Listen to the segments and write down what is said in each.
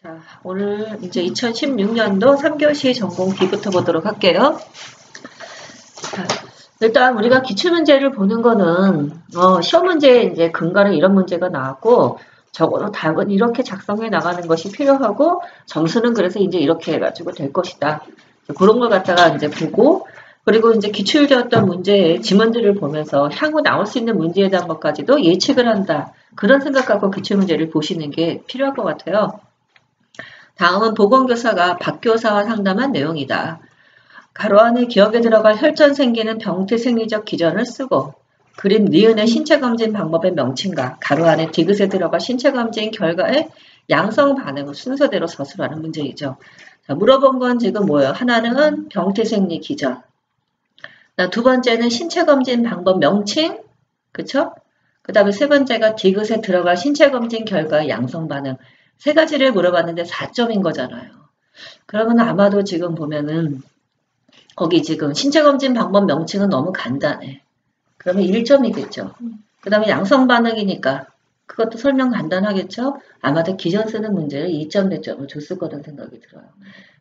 자, 오늘 이제 2016년도 3교시 전공 B부터 보도록 할게요. 자, 일단 우리가 기출문제를 보는 거는 시험 문제에 이제 근간에 이런 문제가 나왔고 적어도 답은 이렇게 작성해 나가는 것이 필요하고 점수는 그래서 이제 이렇게 해가지고 될 것이다. 그런 걸 갖다가 이제 보고 그리고 이제 기출되었던 문제의 지문들을 보면서 향후 나올 수 있는 문제에 대한 것까지도 예측을 한다. 그런 생각 갖고 기출문제를 보시는 게 필요할 것 같아요. 다음은 보건교사가 박교사와 상담한 내용이다. 가로 안에 기억에 들어갈 혈전 생기는 병태 생리적 기전을 쓰고 그림 니은의 신체검진 방법의 명칭과 가로 안에 디귿에 들어갈 신체검진 결과의 양성 반응을 순서대로 서술하는 문제이죠. 자, 물어본 건 지금 뭐예요? 하나는 병태 생리 기전. 두 번째는 신체검진 방법 명칭. 그쵸? 그 다음에 세 번째가 디귿에 들어갈 신체검진 결과의 양성 반응. 세 가지를 물어봤는데 4점인 거잖아요. 그러면 아마도 지금 보면은 거기 지금 신체검진 방법 명칭은 너무 간단해. 그러면 1점이겠죠. 그 다음에 양성 반응이니까 그것도 설명 간단하겠죠. 아마도 기전 쓰는 문제를 2점 배점을 줬을 거라는 생각이 들어요.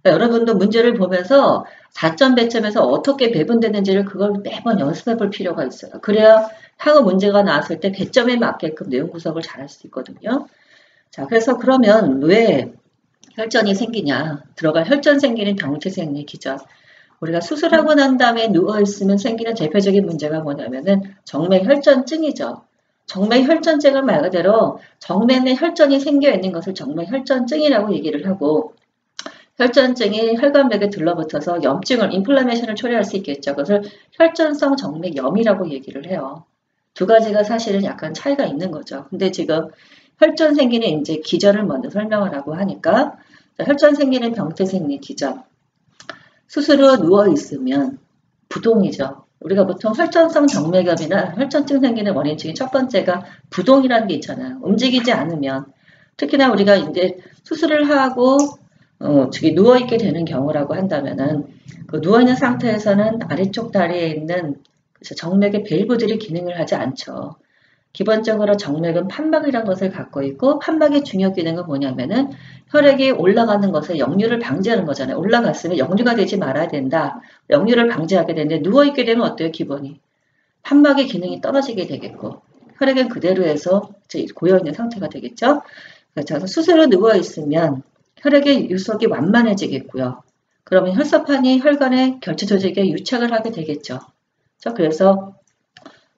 그러니까 여러분도 문제를 보면서 4점 배점에서 어떻게 배분되는지를 그걸 매번 연습해 볼 필요가 있어요. 그래야 향후 문제가 나왔을 때 배점에 맞게끔 내용 구성을 잘 할 수 있거든요. 자, 그래서 그러면 왜 혈전이 생기냐? 들어갈 혈전 생기는 병태 생리 기전. 우리가 수술하고 난 다음에 누워있으면 생기는 대표적인 문제가 뭐냐면은 정맥 혈전증이죠. 정맥 혈전증은 말 그대로 정맥에 혈전이 생겨 있는 것을 정맥 혈전증이라고 얘기를 하고 혈전증이 혈관맥에 들러붙어서 염증을, 인플라메이션을 초래할 수 있겠죠. 그것을 혈전성 정맥염이라고 얘기를 해요. 두 가지가 사실은 약간 차이가 있는 거죠. 근데 지금 혈전 생기는 이제 기전을 먼저 설명을 하고 하니까 혈전 생기는 병태 생리 기전. 수술 후 누워있으면 부동이죠. 우리가 보통 혈전성 정맥염이나 혈전증 생기는 원인 중에 첫 번째가 부동이라는 게 있잖아요. 움직이지 않으면 특히나 우리가 이제 수술을 하고 누워있게 되는 경우라고 한다면은 그 누워있는 상태에서는 아래쪽 다리에 있는 정맥의 밸브들이 기능을 하지 않죠. 기본적으로 정맥은 판막이라는 것을 갖고 있고 판막의 중요 기능은 뭐냐면은 혈액이 올라가는 것을 역류를 방지하는 거잖아요. 올라갔으면 역류가 되지 말아야 된다. 역류를 방지하게 되는데 누워있게 되면 어때요? 기본이. 판막의 기능이 떨어지게 되겠고 혈액은 그대로 해서 고여있는 상태가 되겠죠. 그래서 수술로 누워있으면 혈액의 유속이 완만해지겠고요. 그러면 혈소판이 혈관의 결체 조직에 유착을 하게 되겠죠. 그래서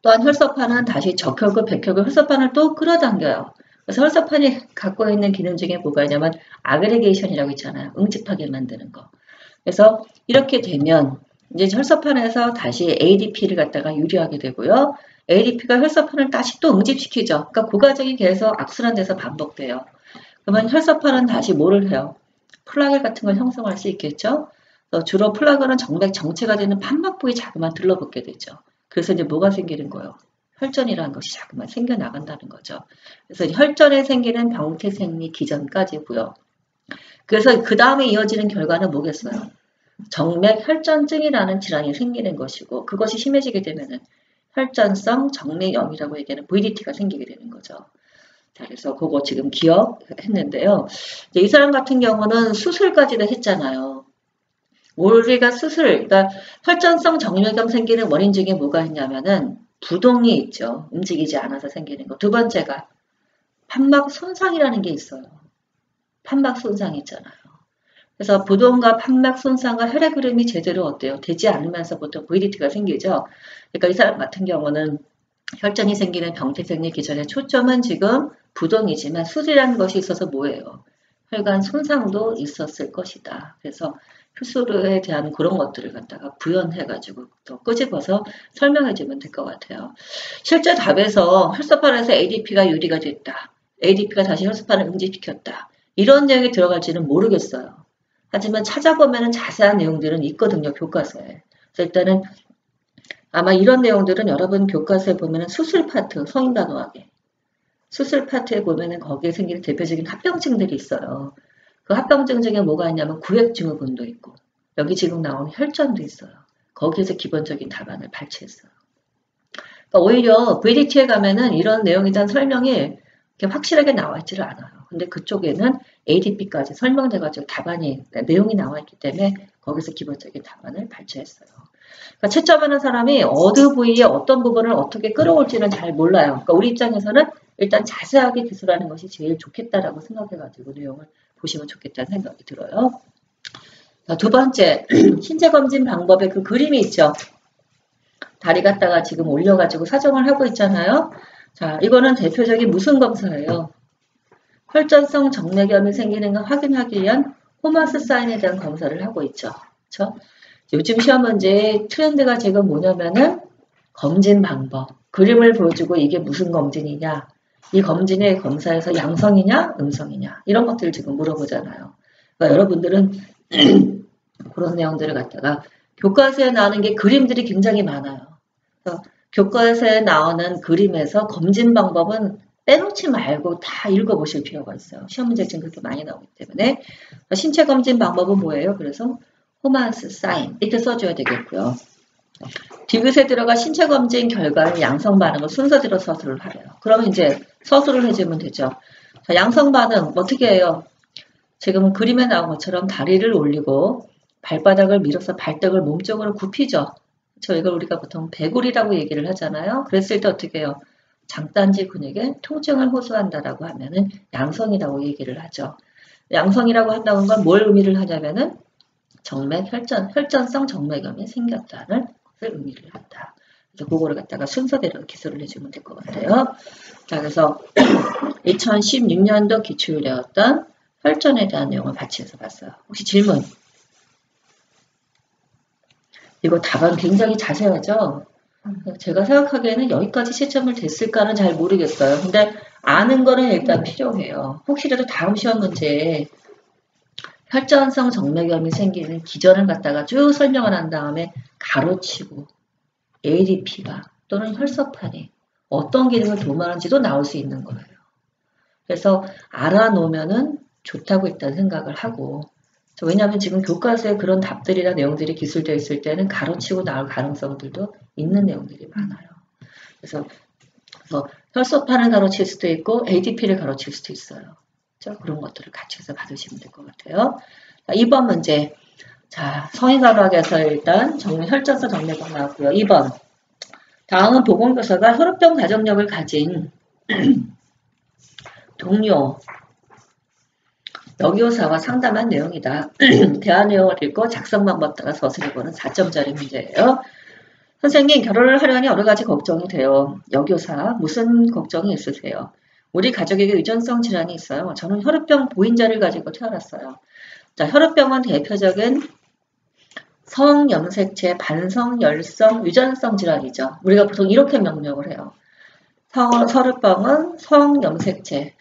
또한 혈소판은 다시 적혈구, 백혈구 혈소판을 또 끌어당겨요. 그래서 혈소판이 갖고 있는 기능 중에 뭐가 있냐면 아그레게이션이라고 있잖아요. 응집하게 만드는 거. 그래서 이렇게 되면 이제 혈소판에서 다시 ADP를 갖다가 유리하게 되고요. ADP가 혈소판을 다시 또 응집시키죠. 그러니까 그 과정이 계속 악순환돼서 반복돼요. 그러면 혈소판은 다시 뭐를 해요? 플라겔 같은 걸 형성할 수 있겠죠. 주로 플라겔은 정맥 정체가 되는 판막 부위 자꾸만 들러붙게 되죠. 그래서 이제 뭐가 생기는 거예요? 혈전이라는 것이 자꾸만 생겨나간다는 거죠. 그래서 혈전에 생기는 병태 생리 기전까지고요. 그래서 그 다음에 이어지는 결과는 뭐겠어요? 정맥 혈전증이라는 질환이 생기는 것이고 그것이 심해지게 되면은 혈전성 정맥염이라고 얘기하는 VDT가 생기게 되는 거죠. 자, 그래서 그거 지금 기억했는데요. 이제 이 사람 같은 경우는 수술까지도 했잖아요. 우리가 그러니까 혈전성 정맥염 생기는 원인 중에 뭐가 있냐면은 부동이 있죠. 움직이지 않아서 생기는 거. 두 번째가 판막 손상이라는 게 있어요. 판막 손상 있잖아요. 그래서 부동과 판막 손상과 혈액 흐름이 제대로 어때요? 되지 않으면서 보통 VDT가 생기죠. 그러니까 이 사람 같은 경우는 혈전이 생기는 병태 생리 기전의 초점은 지금 부동이지만 수술이라는 것이 있어서 뭐예요? 혈관 손상도 있었을 것이다. 그래서 수술에 대한 그런 것들을 갖다가 구현해가지고 더 끄집어서 설명해주면 될 것 같아요. 실제 답에서 혈소판에서 ADP가 유리가 됐다. ADP가 다시 혈소판을 응집시켰다. 이런 내용이 들어갈지는 모르겠어요. 하지만 찾아보면 자세한 내용들은 있거든요. 교과서에. 그래서 일단은 아마 이런 내용들은 여러분 교과서에 보면 수술 파트, 성인간호학에 수술 파트에 보면 거기에 생기는 대표적인 합병증들이 있어요. 그 합병증 중에 뭐가 있냐면 구획증후군도 있고 여기 지금 나오는 혈전도 있어요. 거기에서 기본적인 답안을 발췌했어요. 그러니까 오히려 VDT에 가면은 이런 내용에 대한 설명이 이렇게 확실하게 나와 있지를 않아요. 근데 그쪽에는 ADP까지 설명돼가지고 답안이, 내용이 나와있기 때문에 거기서 기본적인 답안을 발췌했어요. 그러니까 채점하는 사람이 어느 부위에 어떤 부분을 어떻게 끌어올지는 잘 몰라요. 그러니까 우리 입장에서는 일단 자세하게 기술하는 것이 제일 좋겠다라고 생각해가지고 내용을 보시면 좋겠다는 생각이 들어요. 자, 두 번째, 신체검진 방법에 그 그림이 있죠. 다리 갖다가 지금 올려가지고 사정을 하고 있잖아요. 자, 이거는 대표적인 무슨 검사예요? 혈전성 정맥염이 생기는 걸 확인하기 위한 호마스 사인에 대한 검사를 하고 있죠. 그렇죠? 요즘 시험 문제의 트렌드가 지금 뭐냐면은 검진 방법, 그림을 보여주고 이게 무슨 검진이냐, 이 검진의 검사에서 양성이냐, 음성이냐 이런 것들을 지금 물어보잖아요. 그러니까 여러분들은 그런 내용들을 갖다가 교과서에 나오는 게 그림들이 굉장히 많아요. 그래서 교과서에 나오는 그림에서 검진 방법은 빼놓지 말고 다 읽어보실 필요가 있어요. 시험 문제 지금 그렇게 많이 나오기 때문에. 신체 검진 방법은 뭐예요? 그래서 호마스 사인 이렇게 써줘야 되겠고요. 디귿에 들어가 신체 검진 결과를 양성 반응을 순서대로 서술을 하래요. 그러면 이제 서술을 해주면 되죠. 자, 양성 반응 어떻게 해요? 지금 그림에 나온 것처럼 다리를 올리고 발바닥을 밀어서 발등을 몸쪽으로 굽히죠. 이걸 우리가 보통 배굴이라고 얘기를 하잖아요. 그랬을 때 어떻게 해요? 장단지 근육에 통증을 호소한다라고 하면은 양성이라고 얘기를 하죠. 양성이라고 한다는 건 뭘 의미를 하냐면은 혈전성 정맥염이 생겼다는 것을 의미를 한다. 그래서 그거를 갖다가 순서대로 기술을 해주면 될 것 같아요. 자, 그래서 2016년도 기출이었던 혈전에 대한 내용을 같이 해서 봤어요. 혹시 질문? 이거 답안 굉장히 자세하죠? 제가 생각하기에는 여기까지 채점을 됐을까는 잘 모르겠어요. 근데 아는 거는 일단 필요해요. 혹시라도 다음 시험 문제에 혈전성 정맥염이 생기는 기전을 갖다가 쭉 설명을 한 다음에 가로치고 ADP가 또는 혈소판이 어떤 기능을 도모하는지도 나올 수 있는 거예요. 그래서 알아놓으면은 좋다고 일단 생각을 하고, 왜냐하면 지금 교과서에 그런 답들이나 내용들이 기술되어 있을 때는 가로치고 나올 가능성들도 있는 내용들이 많아요. 그래서 혈소판을 가로칠 수도 있고 ADP를 가로칠 수도 있어요. 그렇죠? 그런 것들을 같이 해서 받으시면 될 것 같아요. 자, 2번 문제. 자, 성인과학에서 일단 혈전성 정맥염 나왔고요. 2번. 다음은 보건교사가 혈우병 가정력을 가진 동료 여교사와 상담한 내용이다. 대화 내용을 읽고 작성 방법 따라 서술해보는 4점짜리 문제예요. 선생님, 결혼을 하려니 여러 가지 걱정이 돼요. 여교사, 무슨 걱정이 있으세요? 우리 가족에게 유전성 질환이 있어요. 저는 혈우병 보인자를 가지고 태어났어요. 자, 혈우병은 대표적인 성염색체, 반성열성, 유전성 질환이죠. 우리가 보통 이렇게 명명을 해요. 혈우병은 성염색체.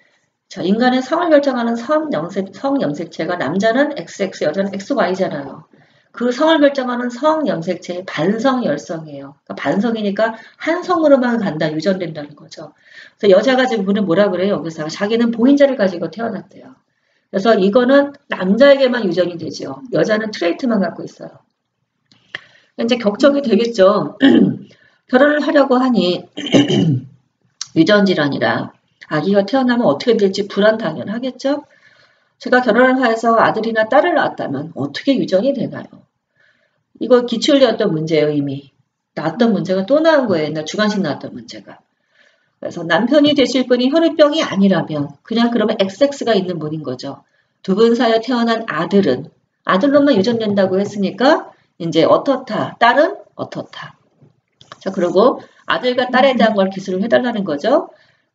자, 인간의 성을 결정하는 성염색체가 남자는 XX, 여자는 XY잖아요. 그 성을 결정하는 성염색체의 반성열성이에요. 그러니까 반성이니까 한 성으로만 간다, 유전된다는 거죠. 그래서 여자가 지금 뭐라 그래요? 여기서 자기는 보인자를 가지고 태어났대요. 그래서 이거는 남자에게만 유전이 되죠. 여자는 트레이트만 갖고 있어요. 이제 걱정이 되겠죠. 결혼을 하려고 하니 유전질환이라 아기가 태어나면 어떻게 될지 불안 당연하겠죠. 제가 결혼을 해서 아들이나 딸을 낳았다면 어떻게 유전이 되나요? 이거 기출이었던 문제예요. 이미 나왔던 문제가 또 나온 거예요. 옛날 주관식 나왔던 문제가. 그래서 남편이 되실 분이 혈우병이 아니라면 그냥 그러면 XX가 있는 분인 거죠. 두 분 사이에 태어난 아들은 아들로만 유전된다고 했으니까 이제 어떻다, 딸은 어떻다. 자, 그리고 아들과 딸에 대한 걸 기술을 해달라는 거죠.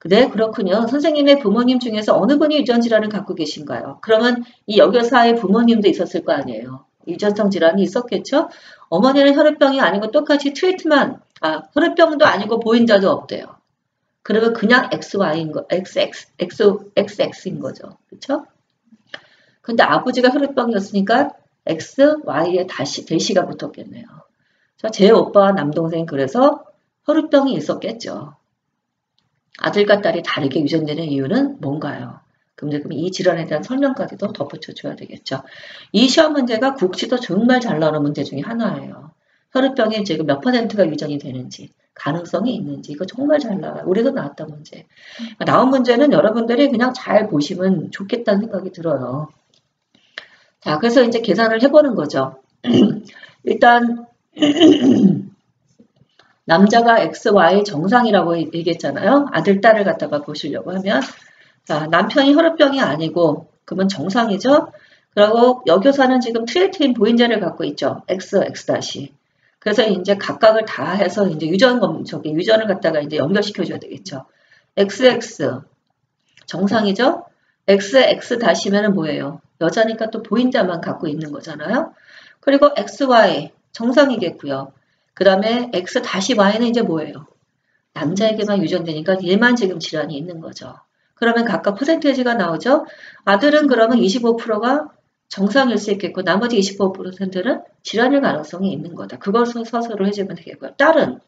네, 그렇군요. 선생님의 부모님 중에서 어느 분이 유전 질환을 갖고 계신가요? 그러면 이 여교사의 부모님도 있었을 거 아니에요. 유전성 질환이 있었겠죠? 어머니는 혈우병이 아니고 똑같이 트리트만, 혈우병도 아니고 보인자도 없대요. 그러면 그냥 XY인 거, XX인 거죠. 그렇죠? 근데 아버지가 혈우병이었으니까 X, Y에 대시가 붙었겠네요. 자, 제 오빠와 남동생 그래서 혈우병이 있었겠죠. 아들과 딸이 다르게 유전되는 이유는 뭔가요? 그럼 이 질환에 대한 설명까지도 덧붙여줘야 되겠죠. 이 시험 문제가 국시도 정말 잘 나오는 문제 중에 하나예요. 혈우병이 지금 몇 %가 유전이 되는지. 가능성이 있는지. 이거 정말 잘 나와요. 우리도 나왔던 문제. 나온 문제는 여러분들이 그냥 잘 보시면 좋겠다는 생각이 들어요. 자, 그래서 이제 계산을 해보는 거죠. 일단 남자가 X, Y 정상이라고 얘기했잖아요. 아들, 딸을 갖다가 보시려고 하면 자, 남편이 혈우병이 아니고 그러면 정상이죠. 그리고 여교사는 지금 트레이트인 보인자를 갖고 있죠. X, X 다시. 그래서 이제 각각을 다 해서 이제 유전을 갖다가 이제 연결시켜줘야 되겠죠. XX 정상이죠. X, X 다시면은 뭐예요? 여자니까 또 보인자만 갖고 있는 거잖아요. 그리고 XY 정상이겠고요. 그 다음에 X 다시 Y는 이제 뭐예요? 남자에게만 유전되니까 얘만 지금 질환이 있는 거죠. 그러면 각각 퍼센테이지가 나오죠. 아들은 그러면 25%가 정상일 수 있겠고 나머지 25%는 질환일 가능성이 있는 거다. 그걸 서술을 해주면 되겠고요. 딸은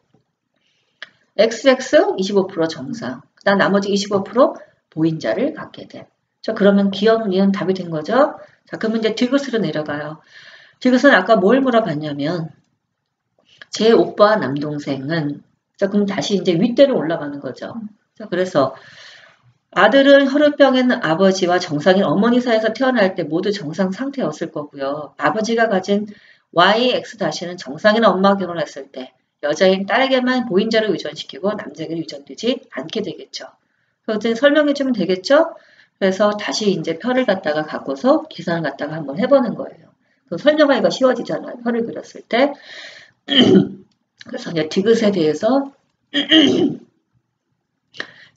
XX 25% 정상, 그다음 나머지 25% 보인자를 갖게 돼. 자, 그러면 기억, 니은 답이 된 거죠. 자, 그러면 이제 디귿으로 내려가요. 디귿은 아까 뭘 물어봤냐면 제 오빠 남동생은 자, 그럼 다시 이제 윗대로 올라가는 거죠. 자, 그래서 아들은 혈우병인 아버지와 정상인 어머니 사이에서 태어날 때 모두 정상 상태였을 거고요. 아버지가 가진 YX-는 정상인 엄마와 결혼했을 때 여자인 딸에게만 보인자를 유전시키고 남자에게 유전되지 않게 되겠죠. 그것을 설명해 주면 되겠죠? 그래서 다시 이제 편을 갖다가 갖고서 계산을 갖다가 한번 해보는 거예요. 설명하기가 쉬워지잖아요. 편을 그렸을 때. 그래서 이제 디귿에 대해서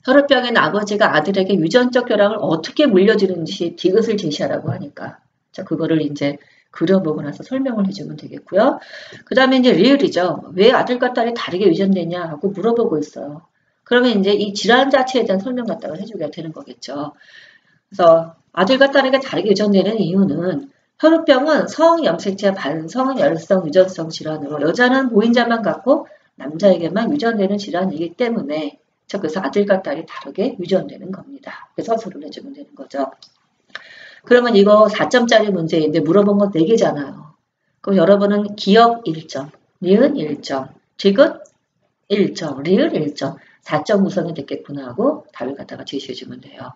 혈우병인 아버지가 아들에게 유전적 결함을 어떻게 물려주는지 디귿을 제시하라고 하니까 자 그거를 이제 그려보고 나서 설명을 해주면 되겠고요. 그 다음에 이제 리을이죠. 왜 아들과 딸이 다르게 유전되냐 하고 물어보고 있어요. 그러면 이제 이 질환 자체에 대한 설명 갖다가 해주게 되는 거겠죠. 그래서 아들과 딸에게 다르게 유전되는 이유는 혈우병은 성염색체 반성 열성 유전성 질환으로 여자는 보인자만 갖고 남자에게만 유전되는 질환이기 때문에 그래서 아들과 딸이 다르게 유전되는 겁니다. 그래서 서술을 해주면 되는 거죠. 그러면 이거 4점짜리 문제인데 물어본 건 4개잖아요. 그럼 여러분은 기억 1점, 니은 1점, 디귿 1점, 리을 1점, 4점 구성이 됐겠구나 하고 답을 갖다가 제시해주면 돼요.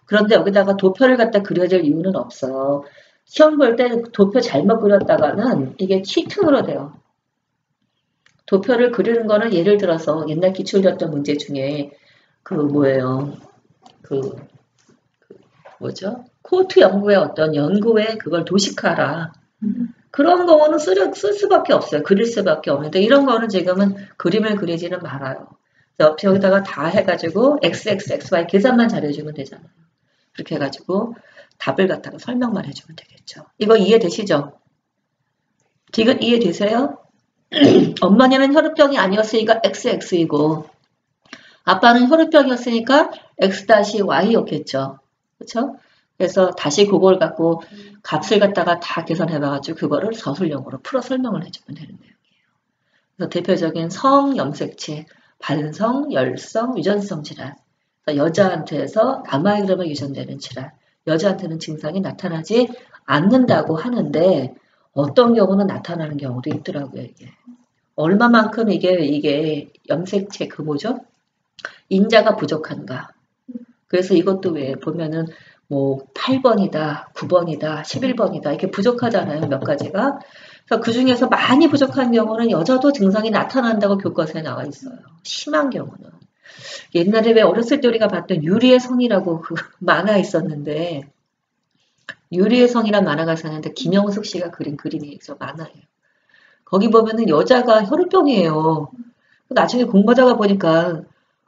그런데 여기다가 도표를 갖다 그려줄 이유는 없어요. 시험 볼 때 도표 잘못 그렸다가는 이게 치팅으로 돼요. 도표를 그리는 거는 예를 들어서 옛날 기출이었던 문제 중에 뭐죠? 코트 연구의 어떤 연구에 그걸 도식하라. 그런 거는 쓸 수밖에 없어요. 그릴 수밖에 없는데 이런 거는 지금은 그림을 그리지는 말아요. 여기다가 다 해가지고 XXXY 계산만 잘해주면 되잖아요. 그렇게 해가지고 답을 갖다가 설명만 해주면 되겠죠. 이거 이해되시죠? 디귿 이해되세요? 어머니는 혈우병이 아니었으니까 XX이고 아빠는 혈우병이었으니까 X-Y였겠죠. 그렇죠? 그래서 다시 그걸 갖고 값을 갖다가 다 계산해봐가지고 그거를 서술형으로 풀어 설명을 해주면 되는 내용이에요. 그래서 대표적인 성, 염색체, 반성, 열성, 유전성 질환. 여자한테서 남아의 그러면 유전되는 질환. 여자한테는 증상이 나타나지 않는다고 하는데 어떤 경우는 나타나는 경우도 있더라고요, 이게. 얼마만큼 이게 염색체 뭐죠? 인자가 부족한가. 그래서 이것도 왜 보면은 뭐 8번이다, 9번이다, 11번이다 이렇게 부족하잖아요, 몇 가지가. 그래서 그 중에서 많이 부족한 경우는 여자도 증상이 나타난다고 교과서에 나와 있어요. 심한 경우는. 옛날에 왜 어렸을 때 우리가 봤던 유리의 성이라고 그 만화 있었는데 유리의 성이란 만화가 있었는데 김영숙 씨가 그린 그림이 있어 만화예요. 거기 보면은 여자가 혈우병이에요. 나중에 공부하다가 보니까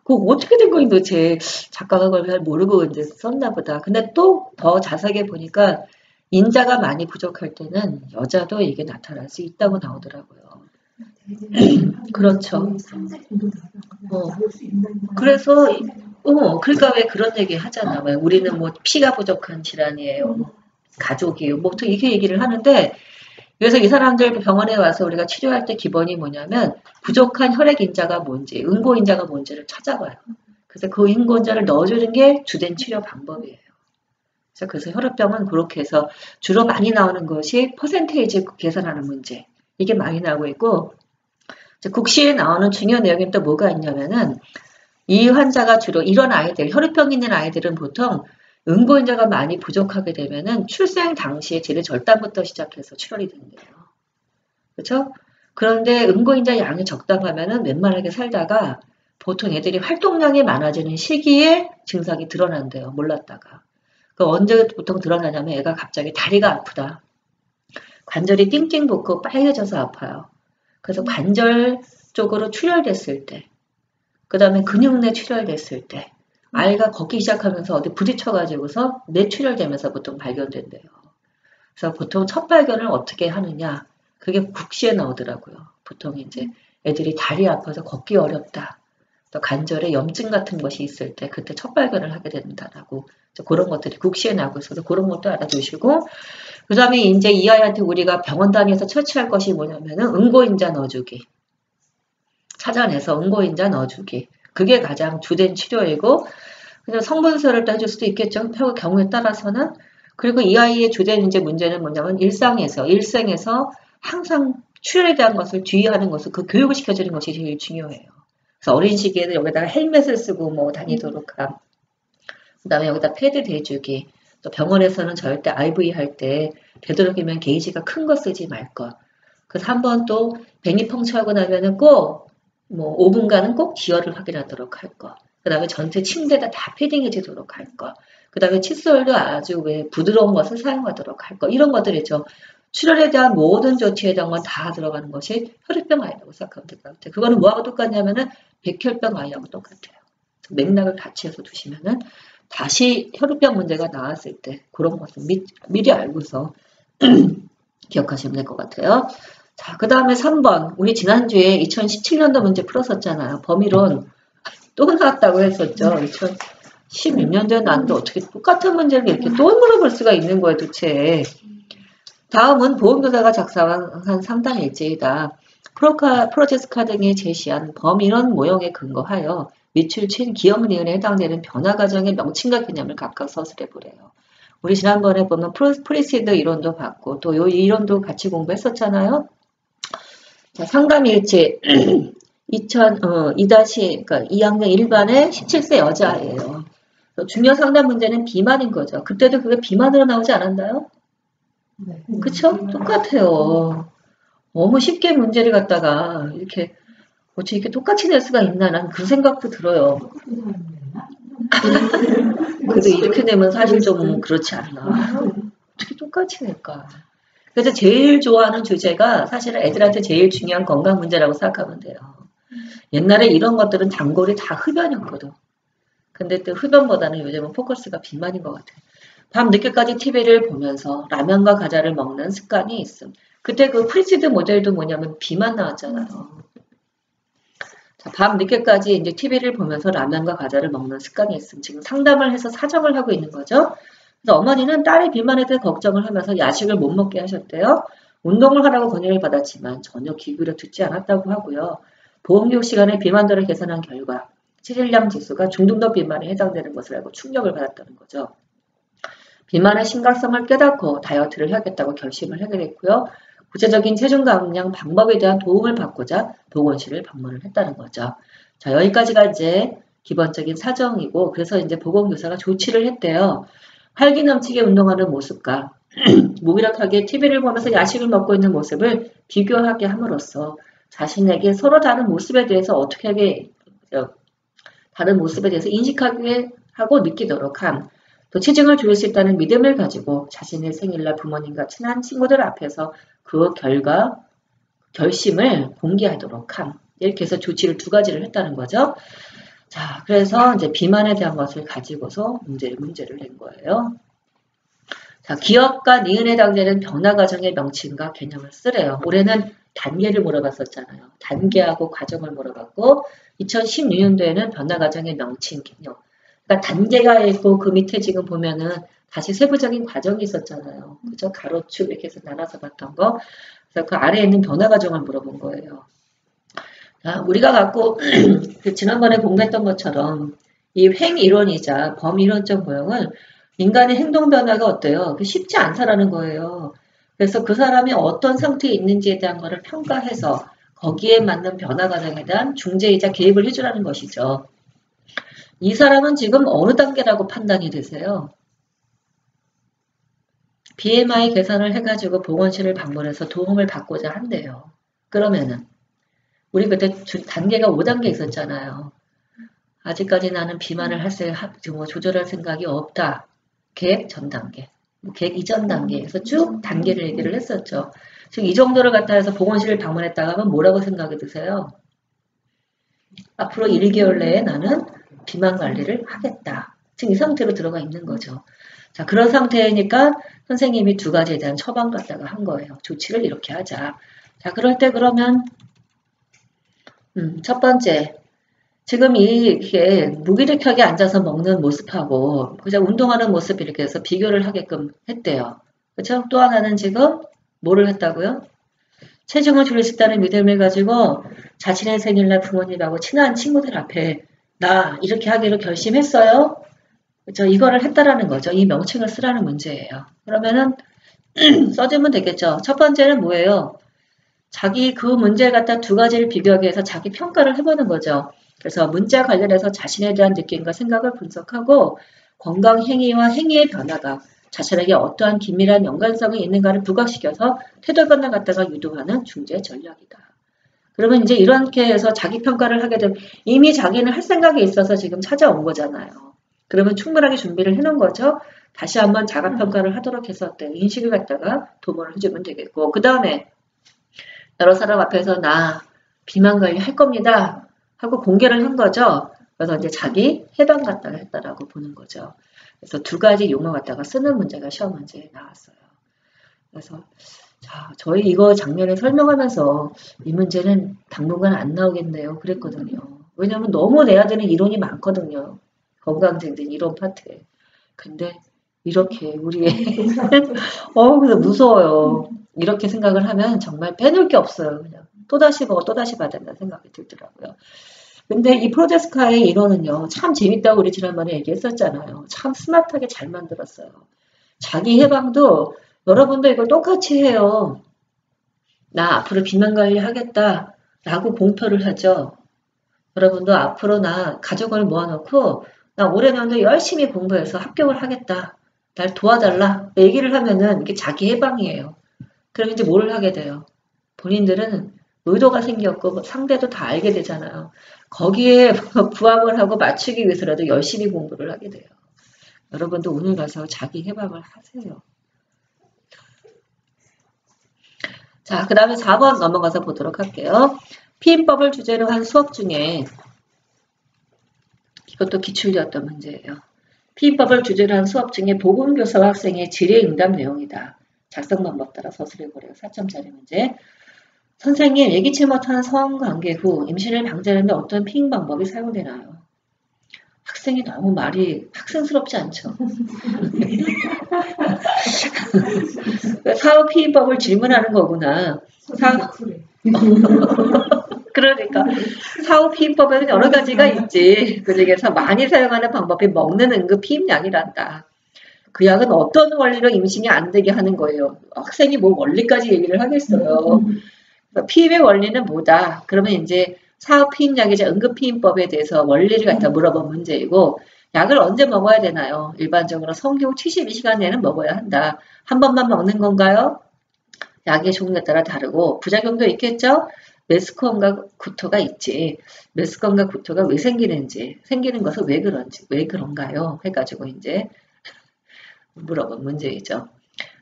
그거 어떻게 된 거니 도대체 작가가 그걸 잘 모르고 이제 썼나 보다. 근데 또 더 자세하게 보니까 인자가 많이 부족할 때는 여자도 이게 나타날 수 있다고 나오더라고요. 그렇죠. 그래서 그러니까 왜 그런 얘기 하잖아. 왜 우리는 뭐 피가 부족한 질환이에요. 가족이에요. 뭐 이렇게 얘기를 하는데 그래서 이 사람들 병원에 와서 우리가 치료할 때 기본이 뭐냐면 부족한 혈액 인자가 뭔지, 응고 인자가 뭔지를 찾아봐요. 그래서 그 응고 인자를 넣어주는 게 주된 치료 방법이에요. 그래서 혈우병은 그렇게 해서 주로 많이 나오는 것이 퍼센테이지 계산하는 문제. 이게 많이 나오고 있고 국시에 나오는 중요한 내용이 또 뭐가 있냐면은 이 환자가 주로 이런 아이들, 혈우병 있는 아이들은 보통 응고인자가 많이 부족하게 되면은 출생 당시에 제대절단부터 시작해서 출혈이 된대요. 그렇죠? 그런데 응고인자 양이 적당하면은 웬만하게 살다가 보통 애들이 활동량이 많아지는 시기에 증상이 드러난대요. 몰랐다가. 그 언제 보통 드러나냐면 애가 갑자기 다리가 아프다. 관절이 띵띵 붓고 빨개져서 아파요. 그래서 관절 쪽으로 출혈됐을 때, 그 다음에 근육 내 출혈됐을 때, 아이가 걷기 시작하면서 어디 부딪혀가지고서 뇌출혈되면서 보통 발견된대요. 그래서 보통 첫 발견을 어떻게 하느냐, 그게 국시에 나오더라고요. 보통 이제 애들이 다리 아파서 걷기 어렵다. 또 관절에 염증 같은 것이 있을 때 그때 첫 발견을 하게 된다라고 그런 것들이 국시에 나오고 있어서 그런 것도 알아두시고 그 다음에 이제 이 아이한테 우리가 병원 다니면서 처치할 것이 뭐냐면은 응고인자 넣어주기. 찾아내서 응고인자 넣어주기. 그게 가장 주된 치료이고 그냥 성분서를 또 해줄 수도 있겠죠. 경우에 따라서는. 그리고 이 아이의 주된 이제 문제는 뭐냐면 일생에서 항상 출혈에 대한 것을 주의하는 것을 그 교육을 시켜주는 것이 제일 중요해요. 그래서 어린 시기에는 여기다가 헬멧을 쓰고 뭐 다니도록 함. 그 다음에 여기다 패드 대주기. 또 병원에서는 절대 IV 할 때 되도록이면 게이지가 큰 거 쓰지 말 것. 그래서 한번 또 뱅이 펑처하고 나면은 꼭 뭐 5분간은 꼭 기혈을 확인하도록 할 것. 그 다음에 전체 침대에다 다 패딩해 주도록 할 것. 그 다음에 칫솔도 아주 왜 부드러운 것을 사용하도록 할 것. 이런 것들 있죠. 출혈에 대한 모든 조치에 대한 건 다 들어가는 것이 혈우병 아이라고 생각하면 될 것 같아요. 그거는 뭐하고 똑같냐면은 백혈병 아이하고 똑같아요. 맥락을 같이 해서 두시면은 다시 혈우병 문제가 나왔을 때 그런 것을 미리 알고서 기억하시면 될 것 같아요. 자, 그 다음에 3번. 우리 지난주에 2017년도 문제 풀었었잖아요. 범위론 또 나왔다고 했었죠. 2016년도에 나왔는데 어떻게 똑같은 문제를 이렇게 또 물어볼 수가 있는 거예요, 도대체. 다음은 보험교사가 작성한 상담 일지이다. 프로제스카 등이 제시한 범위론 모형에 근거하여 밑줄 친 기억 니은에 해당되는 변화 과정의 명칭과 개념을 각각 서술해 보래요. 우리 지난번에 보면 프리시드 이론도 봤고 또 이 이론도 같이 공부했었잖아요. 자, 상담 일지 2-, 그러니까 2학년 1반의 17세 여자예요. 중요 상담 문제는 비만인 거죠. 그때도 그게 비만으로 나오지 않았나요? 네. 그쵸? 똑같아요. 너무 쉽게 문제를 갖다가 이렇게 어떻게 이렇게 똑같이 낼 수가 있나 난 그 생각도 들어요. 그래도 이렇게 내면 사실 좀 그렇지 않나. 어떻게 똑같이 낼까. 그래서 제일 좋아하는 주제가 사실은 애들한테 제일 중요한 건강 문제라고 생각하면 돼요. 옛날에 이런 것들은 단골이 다 흡연이었거든. 근데 또 흡연보다는 요즘은 포커스가 비만인 것 같아요. 밤 늦게까지 TV를 보면서 라면과 과자를 먹는 습관이 있음. 그때 그 프리시드 모델도 뭐냐면 비만 나왔잖아요. 자, 밤 늦게까지 이제 TV를 보면서 라면과 과자를 먹는 습관이 있음. 지금 상담을 해서 사정을 하고 있는 거죠. 그래서 어머니는 딸의 비만에 대해 걱정을 하면서 야식을 못 먹게 하셨대요. 운동을 하라고 권유를 받았지만 전혀 귀기울여 듣지 않았다고 하고요. 보험교육 시간에 비만도를 계산한 결과 체질량 지수가 중등도 비만에 해당되는 것을 알고 충격을 받았다는 거죠. 비만의 심각성을 깨닫고 다이어트를 해야겠다고 결심을 하게 됐고요. 구체적인 체중 감량 방법에 대한 도움을 받고자 보건실을 방문을 했다는 거죠. 자, 여기까지가 이제 기본적인 사정이고 그래서 이제 보건교사가 조치를 했대요. 활기 넘치게 운동하는 모습과 무기력하게 TV를 보면서 야식을 먹고 있는 모습을 비교하게 함으로써 자신에게 서로 다른 모습에 대해서 어떻게 하게 다른 모습에 대해서 인식하게 하고 느끼도록 함. 또 체중을 줄일 수 있다는 믿음을 가지고 자신의 생일날 부모님과 친한 친구들 앞에서 그 결심을 공개하도록 함. 이렇게 해서 조치를 2가지를 했다는 거죠. 자, 그래서 이제 비만에 대한 것을 가지고서 문제를 낸 거예요. 자, 기억과 니은에 해당되는 변화 과정의 명칭과 개념을 쓰래요. 올해는 단계를 물어봤었잖아요. 단계하고 과정을 물어봤고 2016년도에는 변화 과정의 명칭, 개념. 그러니까 단계가 있고 그 밑에 지금 보면은 다시 세부적인 과정이 있었잖아요. 그죠? 가로축 이렇게 해서 나눠서 봤던 거. 그래서 그 아래에 있는 변화 과정을 물어본 거예요. 자, 우리가 갖고 그 지난번에 공부했던 것처럼 이 횡이론이자 범이론적 모형은 인간의 행동 변화가 어때요? 쉽지 않다라는 거예요. 그래서 그 사람이 어떤 상태에 있는지에 대한 거를 평가해서 거기에 맞는 변화 과정에 대한 중재이자 개입을 해주라는 것이죠. 이 사람은 지금 어느 단계라고 판단이 되세요? BMI 계산을 해가지고 보건실을 방문해서 도움을 받고자 한대요. 그러면은 우리 그때 단계가 5단계 있었잖아요. 아직까지 나는 비만을 조절할 생각이 없다. 계획 전 단계, 계획 이전 단계에서 쭉 단계를 얘기를 했었죠. 지금 이 정도를 갖다 해서 보건실을 방문했다가 하면 뭐라고 생각이 드세요? 앞으로 1개월 내에 나는 비만 관리를 하겠다. 지금 이 상태로 들어가 있는 거죠. 자, 그런 상태니까 선생님이 두 가지에 대한 처방 갖다가 한 거예요. 조치를 이렇게 하자. 자, 그럴 때 그러면 첫 번째, 지금 이게 무기력하게 앉아서 먹는 모습하고 그냥 운동하는 모습 이렇게 해서 비교를 하게끔 했대요. 그렇죠? 또 하나는 지금 뭐를 했다고요? 체중을 줄일 수 있다는 믿음을 가지고 자신의 생일날 부모님하고 친한 친구들 앞에 나 이렇게 하기로 결심했어요. 그렇죠? 이거를 했다라는 거죠. 이 명칭을 쓰라는 문제예요. 그러면은 써주면 되겠죠. 첫 번째는 뭐예요? 자기 그 문제를 갖다 두 가지를 비교하기 위해서 자기 평가를 해보는 거죠. 그래서 문자 관련해서 자신에 대한 느낌과 생각을 분석하고 건강 행위와 행위의 변화가 자신에게 어떠한 긴밀한 연관성이 있는가를 부각시켜서 태도 변화 갖다가 유도하는 중재 전략이다. 그러면 이제 이렇게 해서 자기 평가를 하게 되면 이미 자기는 할 생각이 있어서 지금 찾아온 거잖아요. 그러면 충분하게 준비를 해놓은 거죠. 다시 한번 자가 평가를 하도록 해서 인식을 갖다가 도모를 해주면 되겠고 그 다음에 여러 사람 앞에서 나 비만 관리 할 겁니다 하고 공개를 한 거죠. 그래서 이제 자기 해방 갖다가 했다라고 보는 거죠. 그래서 두 가지 용어 갖다가 쓰는 문제가 시험 문제에 나왔어요. 그래서 자, 저희 이거 장면을 설명하면서 이 문제는 당분간 안 나오겠네요. 그랬거든요. 왜냐면 너무 내야 되는 이론이 많거든요. 건강증진 이론 파트에. 근데 이렇게 우리의 그래서 무서워요. 이렇게 생각을 하면 정말 빼놓을 게 없어요. 그냥 또다시 보고 또다시 봐야 된다는 생각이 들더라고요. 근데 이 프로제스카의 이론은요. 참 재밌다고 우리 지난번에 얘기했었잖아요. 참 스마트하게 잘 만들었어요. 자기 해방도 여러분도 이걸 똑같이 해요. 나 앞으로 비만 관리 하겠다 라고 공표를 하죠. 여러분도 앞으로 나 가족을 모아놓고 나 올해년도 열심히 공부해서 합격을 하겠다. 날 도와달라. 얘기를 하면은 이게 자기 해방이에요. 그럼 이제 뭘 하게 돼요? 본인들은 의도가 생겼고 상대도 다 알게 되잖아요. 거기에 부합을 하고 맞추기 위해서라도 열심히 공부를 하게 돼요. 여러분도 오늘 가서 자기 해방을 하세요. 자, 그 다음에 4번 넘어가서 보도록 할게요. 피임법을 주제로 한 수업 중에 이것도 기출이었던 문제예요. 피임법을 주제로 한 수업 중에 보건교사와 학생의 질의응답 내용이다. 작성 방법 따라 서술해보래요. 4점짜리 문제. 선생님, 예기치 못한 성관계 후 임신을 방지하는데 어떤 피임 방법이 사용되나요? 학생이 너무 말이 학생스럽지 않죠? 사후 피임법을 질문하는 거구나. 그러니까 사후 피임법에는 여러 가지가 있지. 그 중에서 많이 사용하는 방법이 먹는 응급 피임약이란다. 그 약은 어떤 원리로 임신이 안 되게 하는 거예요. 학생이 뭐 원리까지 얘기를 하겠어요. 피임의 원리는 뭐다? 그러면 이제 사후 피임약이자 응급 피임법에 대해서 원리를 갖다 물어본 문제이고 약을 언제 먹어야 되나요? 일반적으로 성교 72시간 내는 먹어야 한다. 한 번만 먹는 건가요? 약의 종류에 따라 다르고 부작용도 있겠죠? 메스컴과 구토가 있지. 메스컴과 구토가 왜 생기는지, 생기는 것은 왜 그런가요? 해가지고 이제 물어본 문제이죠.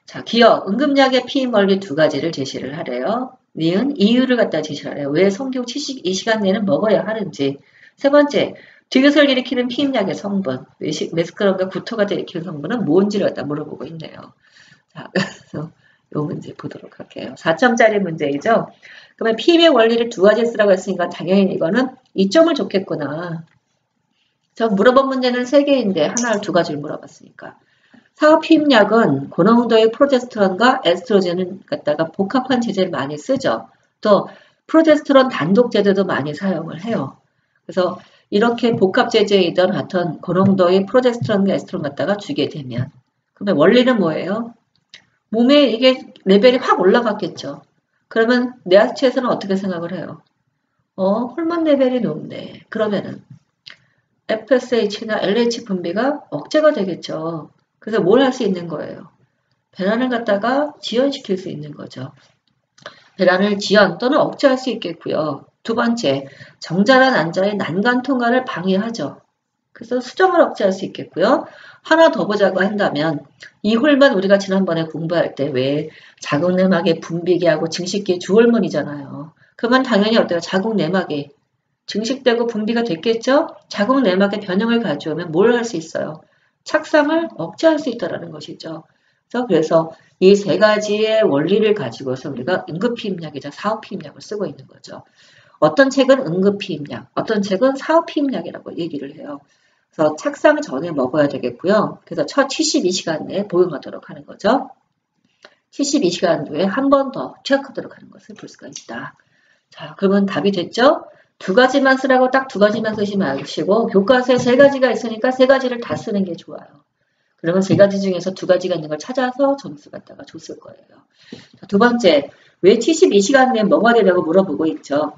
자, 기억, 응급약의 피임 원리 두 가지를 제시를 하래요. 니은, 이유를 갖다 제시를 하래요. 왜 성교 72시간 내는 먹어야 하는지. 세 번째, 디귿을 일으키는 피임약의 성분, 메스컴과 구토가 일으키는 성분은 뭔지를 갖다 물어보고 있네요. 자, 그래서 이 문제 보도록 할게요. 4점짜리 문제이죠. 그러면 피임의 원리를 두 가지 쓰라고 했으니까 당연히 이거는 2점을 줬겠구나. 저 물어본 문제는 3개인데 하나를 두 가지를 물어봤으니까. 사후 피임약은 고농도의 프로제스테론과 에스트로겐을 갖다가 복합한 제제를 많이 쓰죠. 또 프로제스테론 단독 제제도 많이 사용을 해요. 그래서 이렇게 복합 제제이던 같은 고농도의 프로제스테론과 에스트로겐 갖다가 주게 되면 그러면 원리는 뭐예요? 몸에 이게 레벨이 확 올라갔겠죠. 그러면 뇌하수체에서는 어떻게 생각을 해요? 호르몬 레벨이 높네. 그러면은 FSH나 LH 분비가 억제가 되겠죠. 그래서 뭘 할 수 있는 거예요? 배란을 갖다가 지연시킬 수 있는 거죠. 배란을 지연 또는 억제할 수 있겠고요. 두 번째, 정자란 안자의 난간 통과를 방해하죠. 그래서 수정을 억제할 수 있겠고요. 하나 더 보자고 한다면 이 홀만 우리가 지난번에 공부할 때 왜 자궁내막에 분비계 하고 증식계 주호르몬이잖아요. 그러면 당연히 어때요? 자궁내막에 증식되고 분비가 됐겠죠? 자궁내막의 변형을 가져오면 뭘 할 수 있어요? 착상을 억제할 수 있다는 것이죠. 그래서 이 세 가지의 원리를 가지고서 우리가 응급피임약이자 사후피임약을 쓰고 있는 거죠. 어떤 책은 응급피임약, 어떤 책은 사후피임약이라고 얘기를 해요. 그래서 착상 전에 먹어야 되겠고요. 그래서 첫 72시간 내에 복용하도록 하는 거죠. 72시간 후에 한 번 더 투약하도록 하는 것을 볼 수가 있다. 자, 그러면 답이 됐죠? 두 가지만 쓰라고 딱 두 가지만 쓰지 마시고 교과서에 세 가지가 있으니까 세 가지를 다 쓰는 게 좋아요. 그러면 세 가지 중에서 두 가지가 있는 걸 찾아서 점수 갖다가 줬을 거예요. 자, 두 번째, 왜 72시간 내에 먹어야 되냐고 물어보고 있죠.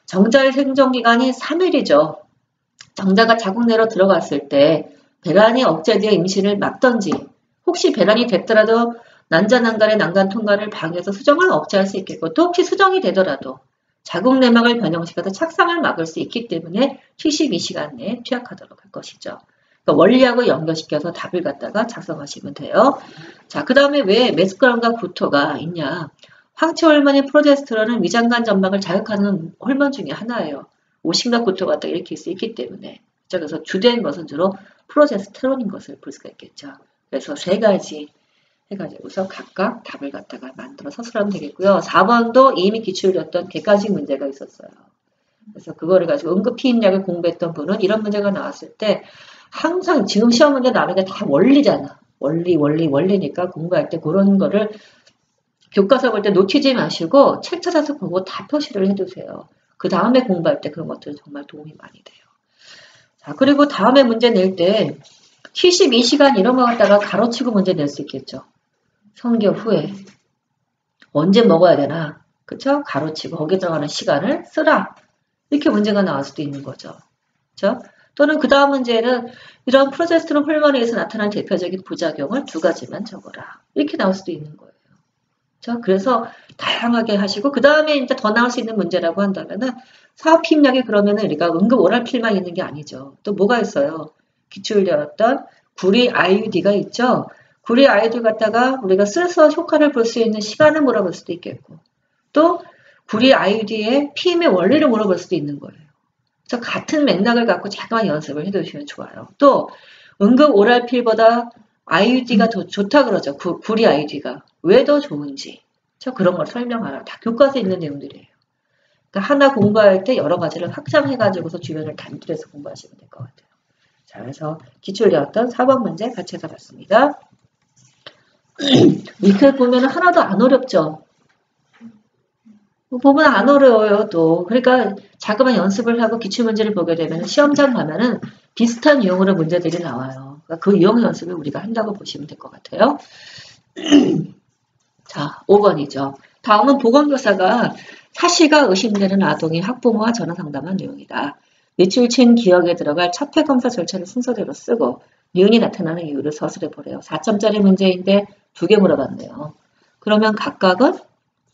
정자의 생존기간이 3일이죠. 정자가 자궁 내로 들어갔을 때 배란이 억제되어 임신을 막던지 혹시 배란이 됐더라도 난자난간의 난간 통과를 방해해서 수정을 억제할 수 있겠고 또 혹시 수정이 되더라도 자궁 내막을 변형시켜서 착상을 막을 수 있기 때문에 72시간 내에 투약하도록 할 것이죠. 그러니까 원리하고 연결시켜서 답을 갖다가 작성하시면 돼요. 자, 그 다음에 왜 메스크럼과 구토가 있냐. 황체 호르몬인 프로제스테론은 위장관 점막을 자극하는 호르몬 중에 하나예요. 오심과 구토가 갖다 일으킬 수 있기 때문에. 그래서 주된 것은 주로 프로제스테론인 것을 볼 수가 있겠죠. 그래서 세 가지 해가지고서 각각 답을 갖다가 만들어서 쓰면 되겠고요. 4번도 이미 기출이었던 객관식 문제가 있었어요. 그래서 그거를 가지고 응급피임약을 공부했던 분은 이런 문제가 나왔을 때 항상 지금 시험 문제 나오는 게 다 원리잖아. 원리니까 공부할 때 그런 거를 교과서 볼 때 놓치지 마시고 책 찾아서 보고 다 표시를 해두세요. 그 다음에 공부할 때 그런 것들은 정말 도움이 많이 돼요. 자, 그리고 다음에 문제 낼 때 72시간 이런 거 갖다가 가로치고 문제 낼 수 있겠죠. 성교 후에 언제 먹어야 되나, 그쵸? 가로치고 거기에 들어가는 시간을 쓰라. 이렇게 문제가 나올 수도 있는 거죠. 그쵸? 또는 그 다음 문제는 이런 프로제스테론 호르몬에 의해서 나타난 대표적인 부작용을 두 가지만 적어라. 이렇게 나올 수도 있는 거예요. 그쵸? 그래서 다양하게 하시고 그 다음에 이제 더 나올 수 있는 문제라고 한다면은 사후피임약이 그러면은 우리가 응급 오랄필만 있는 게 아니죠. 또 뭐가 있어요? 기출되었던 구리 IUD가 있죠. 구리 IUD 갖다가 우리가 쓸서 효과를 볼 수 있는 시간을 물어볼 수도 있겠고 또 구리 IUD의 피임의 원리를 물어볼 수도 있는 거예요. 그래서 같은 맥락을 갖고 잠깐 연습을 해두시면 좋아요. 또 응급 오랄필보다 IUD가 더 좋다 그러죠. 구리 IUD가. 왜 더 좋은지. 그런 걸 설명하라. 다 교과서에 있는 내용들이에요. 그러니까 하나 공부할 때 여러 가지를 확장해가지고서 주변을 단들해서 공부하시면 될 것 같아요. 자, 그래서 기출되었던 4번 문제 같이 해서 봤습니다. 이렇게 보면 하나도 안 어렵죠. 보면 안 어려워요, 또. 그러니까 자그마한 연습을 하고 기출문제를 보게 되면 시험장 가면은 비슷한 유형으로 문제들이 나와요. 그러니까 그 유형 연습을 우리가 한다고 보시면 될 것 같아요. 자, 5번이죠. 다음은 보건교사가 사시가 의심되는 아동의 학부모와 전화 상담한 내용이다. 외출친 기억에 들어갈 차폐검사 절차를 순서대로 쓰고 니은이 나타나는 이유를 서술해 보래요. 4점짜리 문제인데 2개 물어봤네요. 그러면 각각은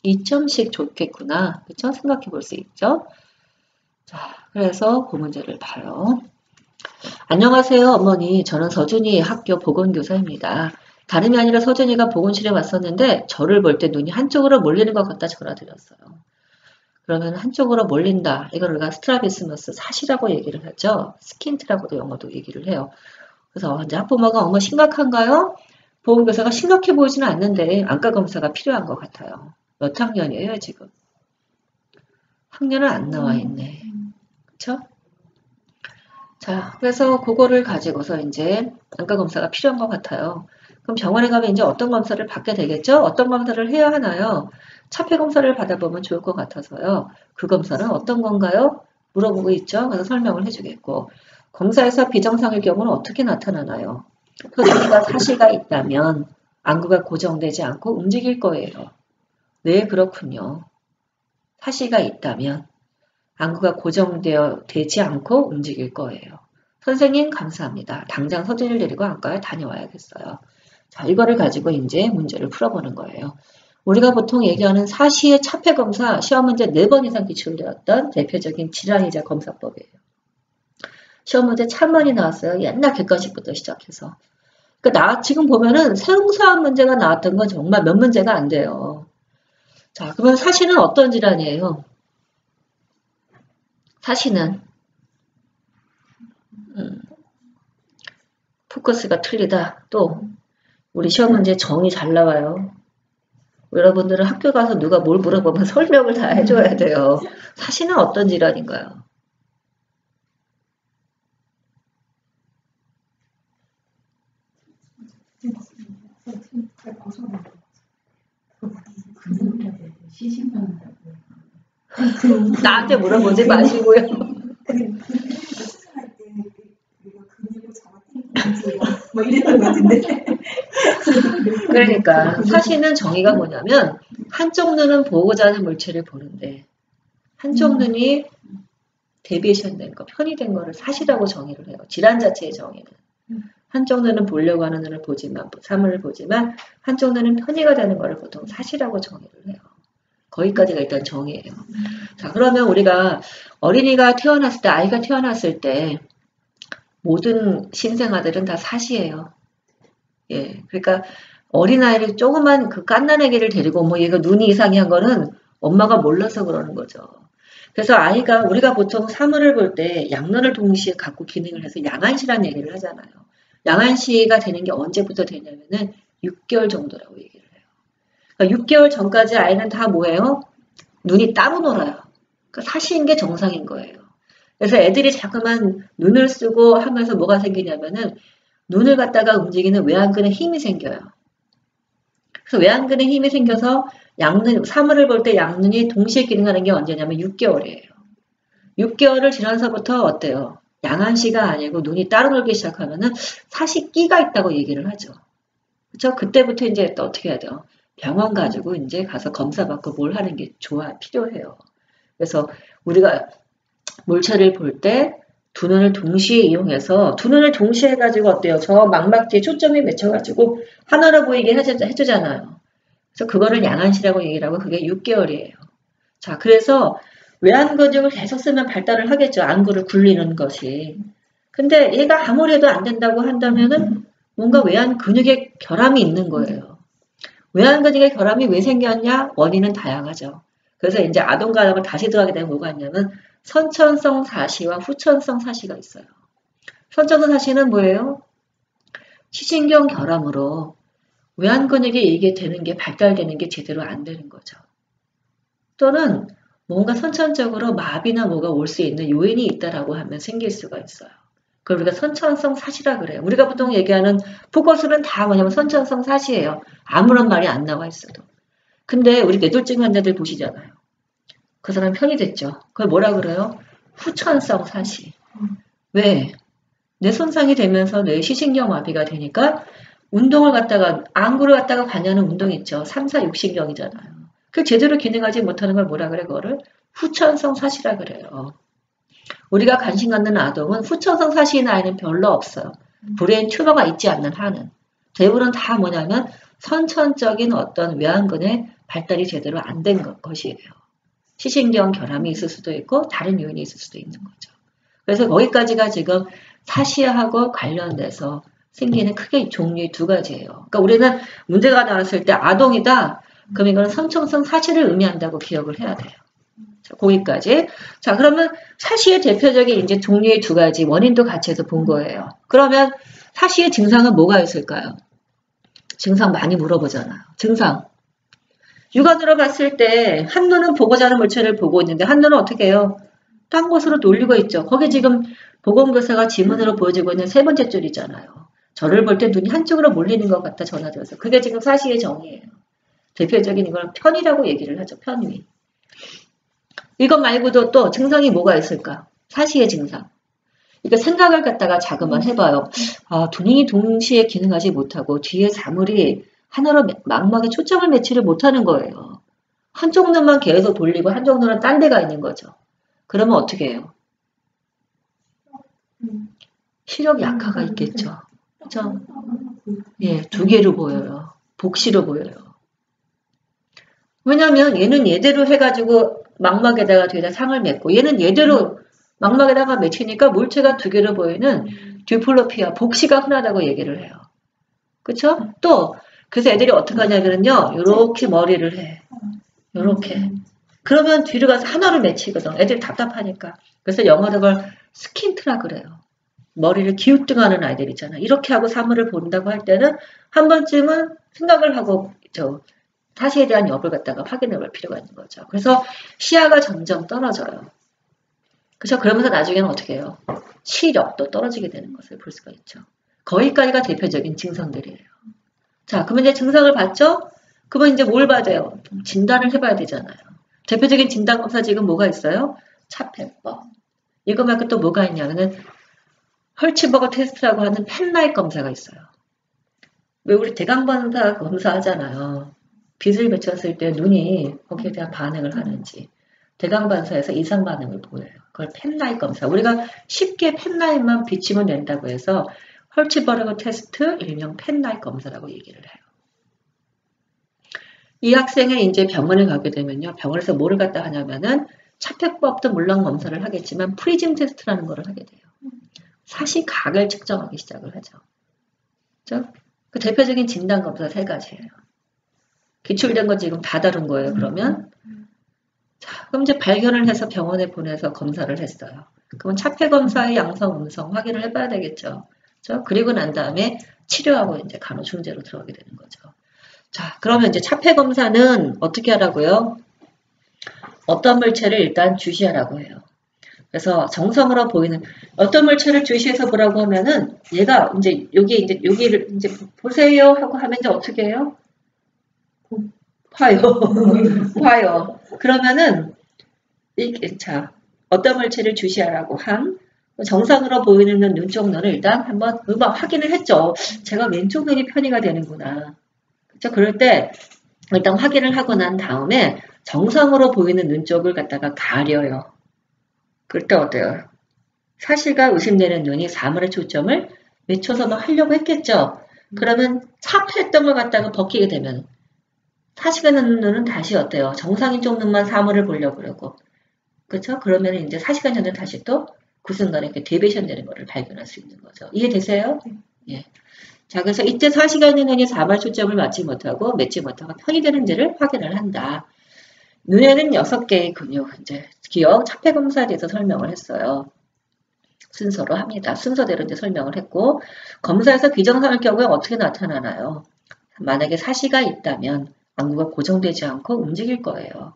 2점씩 줬겠구나. 그렇죠? 생각해 볼 수 있죠? 자, 그래서 그 문제를 봐요. 안녕하세요, 어머니. 저는 서준이의 학교 보건교사입니다. 다름이 아니라 서준이가 보건실에 왔었는데 저를 볼 때 눈이 한쪽으로 몰리는 것 같다 전화드렸어요. 그러면 한쪽으로 몰린다. 이걸 우리가 스트라비스머스 사시라고 얘기를 하죠. 스킨트라고도 영어도 얘기를 해요. 그래서 이제 학부모가 어머 심각한가요? 보건교사가 심각해 보이지는 않는데 안과 검사가 필요한 것 같아요. 몇 학년이에요 지금? 학년은 안 나와 있네. 그쵸? 자, 그래서 그거를 가지고서 이제 안과 검사가 필요한 것 같아요. 그럼 병원에 가면 이제 어떤 검사를 받게 되겠죠? 어떤 검사를 해야 하나요? 차폐 검사를 받아보면 좋을 것 같아서요. 그 검사는 어떤 건가요? 물어보고 있죠. 그래서 설명을 해주겠고 검사에서 비정상일 경우는 어떻게 나타나나요? 서준이가 사시가 있다면 안구가 고정되지 않고 움직일 거예요. 네, 그렇군요. 사시가 있다면 안구가 되지 않고 움직일 거예요. 선생님 감사합니다. 당장 서진을 데리고 안과에 다녀와야겠어요. 자, 이거를 가지고 이제 문제를 풀어보는 거예요. 우리가 보통 얘기하는 사시의 차폐검사 시험 문제 4번 이상 기출되었던 대표적인 질환이자 검사법이에요. 시험 문제 참 많이 나왔어요. 옛날 객관식부터 시작해서. 그러니까 지금 보면은 생소한 문제가 나왔던 건 정말 몇 문제가 안 돼요. 자, 그러면 사시는 어떤 질환이에요? 사시는 포커스가 틀리다. 또 우리 시험 문제 정의 잘 나와요. 여러분들은 학교 가서 누가 뭘 물어보면 설명을 다 해줘야 돼요. 사시는 어떤 질환인가요? 나한테 물어보지 마시고요. 그러니까 사시는 정의가 뭐냐면 한쪽 눈은 보고자 하는 물체를 보는데 한쪽 눈이 데비에이션 된 거, 편이 된 거를 사시라고 정의를 해요. 질환 자체의 정의는. 한쪽 눈은 보려고 하는 눈을 보지만, 사물을 보지만 한쪽 눈은 편의가 되는 거를 보통 사시라고 정의를 해요. 거기까지가 일단 정의예요. 자, 그러면 우리가 어린이가 태어났을 때, 아이가 태어났을 때 모든 신생아들은 다 사시예요. 예, 그러니까 어린아이를 조그만 그 갓난아기를 데리고 뭐 얘가 눈이 이상한 거는 엄마가 몰라서 그러는 거죠. 그래서 아이가 우리가 보통 사물을 볼 때 양눈을 동시에 갖고 기능을 해서 양안시라는 얘기를 하잖아요. 양안시가 되는 게 언제부터 되냐면은 6개월 정도라고 얘기를 해요. 그러니까 6개월 전까지 아이는 다 뭐예요? 눈이 따로 놀아요. 그러니까 사시인 게 정상인 거예요. 그래서 애들이 자꾸만 눈을 쓰고 하면서 뭐가 생기냐면은 눈을 갖다가 움직이는 외안근에 힘이 생겨요. 그래서 외안근에 힘이 생겨서 양눈, 사물을 볼 때 양눈이 동시에 기능하는 게 언제냐면 6개월이에요. 6개월을 지나서부터 어때요? 양안시가 아니고 눈이 따로 놀기 시작하면은 사시끼가 있다고 얘기를 하죠. 그렇죠? 그때부터 이제 또 어떻게 해야 돼요? 병원 가지고 이제 가서 검사받고 뭘 하는 게 필요해요. 그래서 우리가 물체를 볼 때 두 눈을 동시에 이용해서 두 눈을 동시에 해가지고 어때요? 저 망막지에 초점이 맺혀가지고 하나로 보이게 해주잖아요. 그래서 그거를 양안시라고 얘기를 하고 그게 6개월이에요. 자, 그래서 외안근육을 계속 쓰면 발달을 하겠죠. 안구를 굴리는 것이. 근데 얘가 아무리 해도 안 된다고 한다면은 뭔가 외안근육에 결함이 있는 거예요. 외안근육에 결함이 왜 생겼냐? 원인은 다양하죠. 그래서 이제 아동과학을 다시 들어가게 되면 뭐가 있냐면 선천성 사시와 후천성 사시가 있어요. 선천성 사시는 뭐예요? 시신경 결함으로 외안근육이 이게 되는 게 발달되는 게 제대로 안 되는 거죠. 또는 뭔가 선천적으로 마비나 뭐가 올 수 있는 요인이 있다라고 하면 생길 수가 있어요. 그걸 우리가 선천성 사시라 그래요. 우리가 보통 얘기하는 포커스는 다 뭐냐면 선천성 사시예요. 아무런 말이 안 나와 있어도. 근데 우리 뇌졸중 환자들 보시잖아요. 그 사람 편이 됐죠. 그걸 뭐라 그래요? 후천성 사시. 왜? 뇌 손상이 되면서 뇌 시신경 마비가 되니까 운동을 갖다가 안구를 갖다가 관여하는 운동 있죠. 3, 4, 6신경이잖아요. 그 제대로 기능하지 못하는 걸 뭐라 그래? 그거를 후천성 사시라 그래요. 우리가 관심 갖는 아동은 후천성 사시인 아이는 별로 없어요. 브레인 튜머가 있지 않는 한은. 대부분 다 뭐냐면 선천적인 어떤 외안근의 발달이 제대로 안 된 것이에요. 시신경 결함이 있을 수도 있고 다른 요인이 있을 수도 있는 거죠. 그래서 거기까지가 지금 사시하고 관련돼서 생기는 크게 종류의 두 가지예요. 그러니까 우리는 문제가 나왔을 때 아동이다. 그럼 이거는 선천성 사시를 의미한다고 기억을 해야 돼요. 자, 거기까지. 자, 그러면 사시의 대표적인 이제 종류의 두 가지 원인도 같이 해서 본 거예요. 그러면 사시의 증상은 뭐가 있을까요? 증상 많이 물어보잖아요. 증상. 육안으로 봤을 때 한눈은 보고자 하는 물체를 보고 있는데 한눈은 어떻게 해요? 딴 곳으로 돌리고 있죠. 거기 지금 보건교사가 지문으로 보여주고 있는 세 번째 줄이잖아요. 저를 볼 때 눈이 한쪽으로 몰리는 것 같아 전화드려서. 그게 지금 사시의 정의예요. 대표적인 이걸 편위라고 얘기를 하죠. 편위. 이것 말고도 또 증상이 뭐가 있을까? 사시의 증상. 그러니까 생각을 갖다가 자그만 해봐요. 아, 두 눈이 동시에 기능하지 못하고 뒤에 사물이 하나로 망막에 초점을 매치를 못하는 거예요. 한쪽 눈만 계속 돌리고 한쪽 눈은 딴 데가 있는 거죠. 그러면 어떻게 해요? 시력 약화가 있겠죠. 그죠? 예, 두 개로 보여요. 복시로 보여요. 왜냐면 얘는 얘대로 해가지고 망막에다가 뒤에다 상을 맺고 얘는 얘대로 망막에다가 맺히니까 물체가 두 개로 보이는 디플로피아, 복시가 흔하다고 얘기를 해요. 그쵸? 또 그래서 애들이 어떻게 하냐면요. 요렇게 머리를 해. 요렇게. 그러면 뒤로 가서 하나를 맺히거든. 애들이 답답하니까. 그래서 영어로 그걸 스킨트라 그래요. 머리를 기우뚱하는 아이들 있잖아. 이렇게 하고 사물을 본다고 할 때는 한 번쯤은 생각을 하고 사실에 대한 여부를 갖다가 확인해 볼 필요가 있는 거죠. 그래서 시야가 점점 떨어져요. 그렇죠? 그러면서 나중에는 어떻게 해요? 시력도 떨어지게 되는 것을 볼 수가 있죠. 거기까지가 대표적인 증상들이에요. 자, 그러면 이제 증상을 봤죠? 그러면 이제 뭘 봐야 요 진단을 해봐야 되잖아요. 대표적인 진단 검사 지금 뭐가 있어요? 차폐법. 이거 말고 또 뭐가 있냐면은 헐츠버거 테스트라고 하는 펜라이트 검사가 있어요. 왜 우리 대강반사 검사하잖아요. 빛을 비쳤을 때 눈이 거기에 대한 반응을 하는지 대강반사에서 이상 반응을 보여요. 그걸 펜라이트 검사. 우리가 쉽게 펜라이트만 비치면 된다고 해서 헐츠버거 테스트 일명 펜라이트 검사라고 얘기를 해요. 이 학생이 이제 병원에 가게 되면요. 병원에서 뭐를 갖다 하냐면은 차폐법도 물론 검사를 하겠지만 프리즘 테스트라는 거를 하게 돼요. 사시각을 측정하기 시작을 하죠. 그렇죠? 그 대표적인 진단검사 3가지예요. 기출된 거 지금 다 다룬 거예요. 그러면 자, 그럼 이제 발견을 해서 병원에 보내서 검사를 했어요. 그러면 차폐검사의 양성, 음성 확인을 해봐야 되겠죠. 그렇죠? 그리고 난 다음에 치료하고 이제 간호중재로 들어가게 되는 거죠. 자, 그러면 이제 차폐검사는 어떻게 하라고요? 어떤 물체를 일단 주시하라고 해요. 그래서 정성으로 보이는 어떤 물체를 주시해서 보라고 하면은 얘가 이제 여기를 이제 보세요 하고 하면 이제 어떻게 해요? 봐요. 봐요. 그러면은 자 어떤 물체를 주시하라고 한 정상으로 보이는 눈쪽 눈을 일단 한번 음악 확인을 했죠. 제가 왼쪽 눈이 편의가 되는구나. 그렇죠? 그럴 때 일단 확인을 하고 난 다음에 정상으로 보이는 눈 쪽을 갖다가 가려요. 그럴 때 어때요? 사실과 의심되는 눈이 사물의 초점을 맞춰서 막 하려고 했겠죠. 그러면 차폐했던 걸 갖다가 벗기게 되면 사실과 있는 눈은 다시 어때요? 정상인 쪽 눈만 사물을 보려고 그러고 그렇죠? 그러면 이제 사실과 있는 눈은 다시 또 그 순간에 이렇게 데비에이션 되는 것을 발견할 수 있는 거죠. 이해되세요? 예. 자, 그래서 이때 사실과 있는 눈이 사물 초점을 맺지 못하고 편이 되는지를 확인을 한다. 눈에는 6개의 근육, 이제 기억, 차폐 검사에 대해서 설명을 했어요. 순서로 합니다. 순서대로 이제 설명을 했고, 검사에서 비정상일 경우에 어떻게 나타나나요? 만약에 사시가 있다면 안구가 고정되지 않고 움직일 거예요.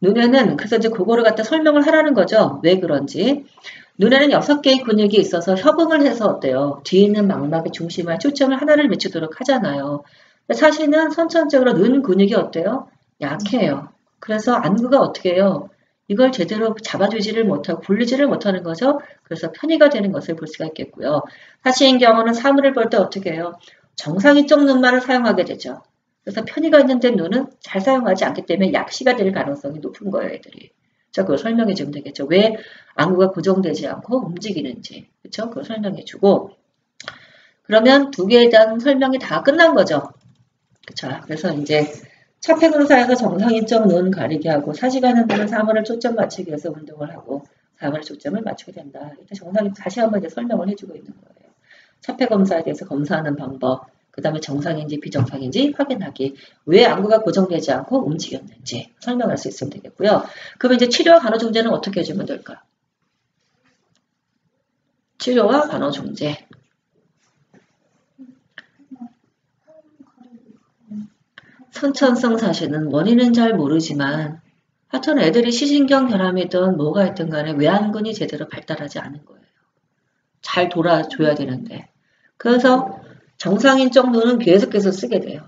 눈에는 그래서 이제 그거를 갖다 설명을 하라는 거죠. 왜 그런지. 눈에는 6개의 근육이 있어서 협응을 해서 어때요? 뒤에 있는 망막의 중심과 초점을 하나를 맞추도록 하잖아요. 사실은 선천적으로 눈 근육이 어때요? 약해요. 그래서 안구가 어떻게 해요? 이걸 제대로 잡아주지를 못하고 굴리지를 못하는 거죠. 그래서 편의가 되는 것을 볼 수가 있겠고요. 사실인 경우는 사물을 볼 때 어떻게 해요? 정상인 쪽 눈만을 사용하게 되죠. 그래서 편의가 있는데 눈은 잘 사용하지 않기 때문에 약시가 될 가능성이 높은 거예요, 애들이. 자, 그걸 설명해 주면 되겠죠. 왜 안구가 고정되지 않고 움직이는지. 그렇죠? 그걸 설명해 주고. 그러면 2개에 대한 설명이 다 끝난 거죠. 그렇죠? 그래서 이제 차폐검사에서 정상인적 눈 가리게 하고 사시가는 눈은 사물을 초점 맞추기 위해서 운동을 하고 사물의 초점을 맞추게 된다. 이때 정상인 다시 한번 이제 설명을 해주고 있는 거예요. 차폐검사에 대해서 검사하는 방법, 그 다음에 정상인지 비정상인지 확인하기, 왜 안구가 고정되지 않고 움직였는지 설명할 수 있으면 되겠고요. 그러면 이제 치료와 간호중재는 어떻게 해주면 될까? 치료와 간호중재. 선천성 사실은 원인은 잘 모르지만 하여튼 애들이 시신경 결함이든 뭐가 있든 간에 외안근이 제대로 발달하지 않은 거예요. 잘 돌아줘야 되는데. 그래서 정상인 쪽 눈은 계속해서 쓰게 돼요.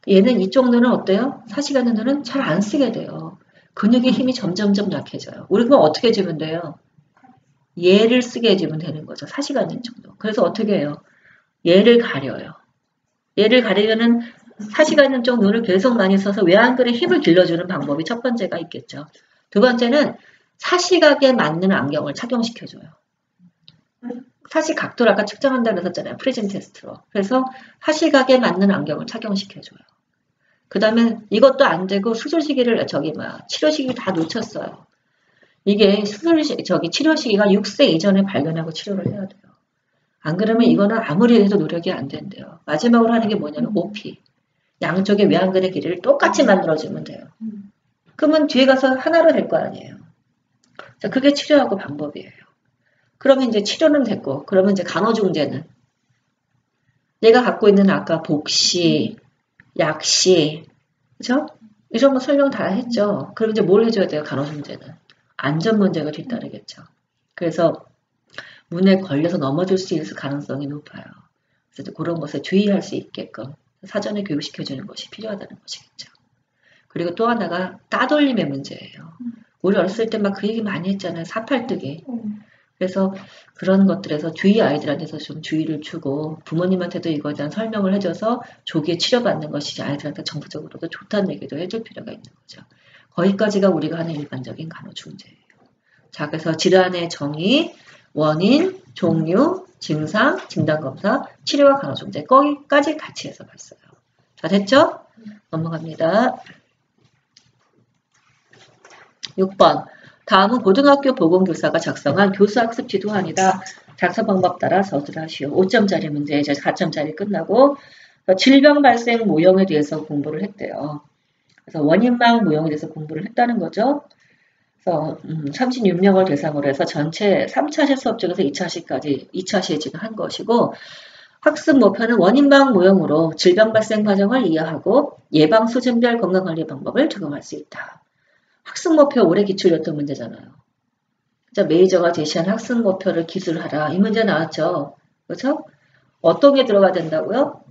얘는 이쪽 눈은 어때요? 사시가는 눈은 잘 안 쓰게 돼요. 근육의 힘이 점점점 약해져요. 우리 그럼 어떻게 해주면 돼요? 얘를 쓰게 해주면 되는 거죠. 사시가는 쪽 눈. 그래서 어떻게 해요? 얘를 가려요. 얘를 가리려는 사시가 있는 쪽 눈을 계속 많이 써서 외안근에 힘을 길러주는 방법이 첫 번째가 있겠죠. 두 번째는 사시각에 맞는 안경을 착용시켜줘요. 사시 각도를 아까 측정한다고 했었잖아요. 프리즘 테스트로. 그래서 사시각에 맞는 안경을 착용시켜줘요. 그 다음에 이것도 안 되고 수술 시기를 치료 시기 다 놓쳤어요. 이게 치료 시기가 6세 이전에 발견하고 치료를 해야 돼요. 안 그러면 이거는 아무리 해도 노력이 안 된대요. 마지막으로 하는 게 뭐냐면 OP. 양쪽의 외안근의 길이를 똑같이 만들어주면 돼요. 그러면 뒤에 가서 하나로 될 거 아니에요. 자, 그게 치료하고 방법이에요. 그러면 이제 치료는 됐고, 그러면 이제 간호중재는 얘가 갖고 있는 아까 복시, 약시, 그죠? 이런 거 설명 다 했죠. 그럼 이제 뭘 해줘야 돼요? 간호중재는 안전 문제가 뒤따르겠죠. 그래서 문에 걸려서 넘어질 수 있을 가능성이 높아요. 그래서 그런 것에 주의할 수 있게끔 사전에 교육시켜주는 것이 필요하다는 것이겠죠. 그리고 또 하나가 따돌림의 문제예요. 우리 어렸을 때 막 그 얘기 많이 했잖아요. 사팔뜨기. 그래서 그런 것들에서 아이들한테서 좀 주의를 주고 부모님한테도 이거에 대한 설명을 해줘서 조기에 치료받는 것이 아이들한테 정서적으로도 좋다는 얘기도 해줄 필요가 있는 거죠. 거기까지가 우리가 하는 일반적인 간호중재예요. 자, 그래서 질환의 정의, 원인, 종류, 증상, 진단검사, 치료와 간호중재 거기까지 같이 해서 봤어요. 자, 됐죠? 넘어갑니다. 6번. 다음은 고등학교 보건교사가 작성한 교수학습 지도안이다. 작성 방법 따라 서술하시오. 5점짜리 문제, 이제 4점짜리 끝나고 질병 발생 모형에 대해서 공부를 했대요. 그래서 원인막 모형에 대해서 공부를 했다는 거죠. 그래서 36명을 대상으로 해서 전체 3차시 수업 중에서 2차시에 지금 한 것이고 학습 목표는 원인막 모형으로 질병 발생 과정을 이해하고 예방 수준별 건강관리 방법을 적용할 수 있다. 학습 목표 올해 기출이었던 문제잖아요. 자, 메이저가 제시한 학습 목표를 기술하라. 이 문제 나왔죠. 그렇죠? 어떤 게 들어가야 된다고요?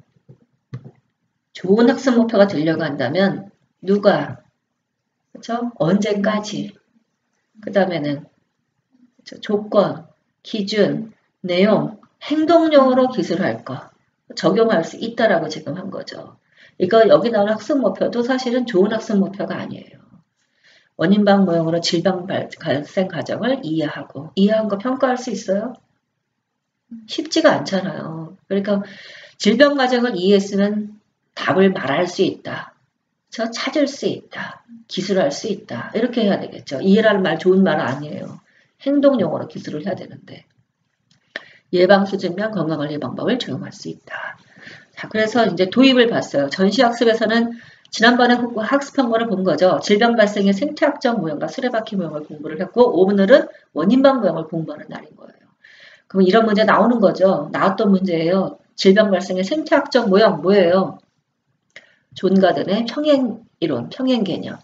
좋은 학습 목표가 되려고 한다면 누가, 그렇죠? 언제까지, 그 다음에는 조건, 기준, 내용, 행동용으로 기술할 거 적용할 수 있다라고 지금 한 거죠. 이거 여기 나오는 학습 목표도 사실은 좋은 학습 목표가 아니에요. 원인방 모형으로 질병 발생 과정을 이해하고 이해한 거 평가할 수 있어요? 쉽지가 않잖아요. 그러니까 질병 과정을 이해했으면 답을 말할 수 있다. 찾을 수 있다. 기술할 수 있다. 이렇게 해야 되겠죠. 이해라는 말 좋은 말은 아니에요. 행동용어로 기술을 해야 되는데 예방 수준면 건강관리 방법을 적용할 수 있다. 자, 그래서 이제 도입을 봤어요. 전시학습에서는 지난번에 학습한 거를 본 거죠. 질병 발생의 생태학적 모형과 수레바퀴 모형을 공부를 했고 오늘은 원인방 모형을 공부하는 날인 거예요. 그럼 이런 문제 나오는 거죠. 나왔던 문제예요. 질병 발생의 생태학적 모형 뭐예요? 존 가든의 평행이론, 평행개념.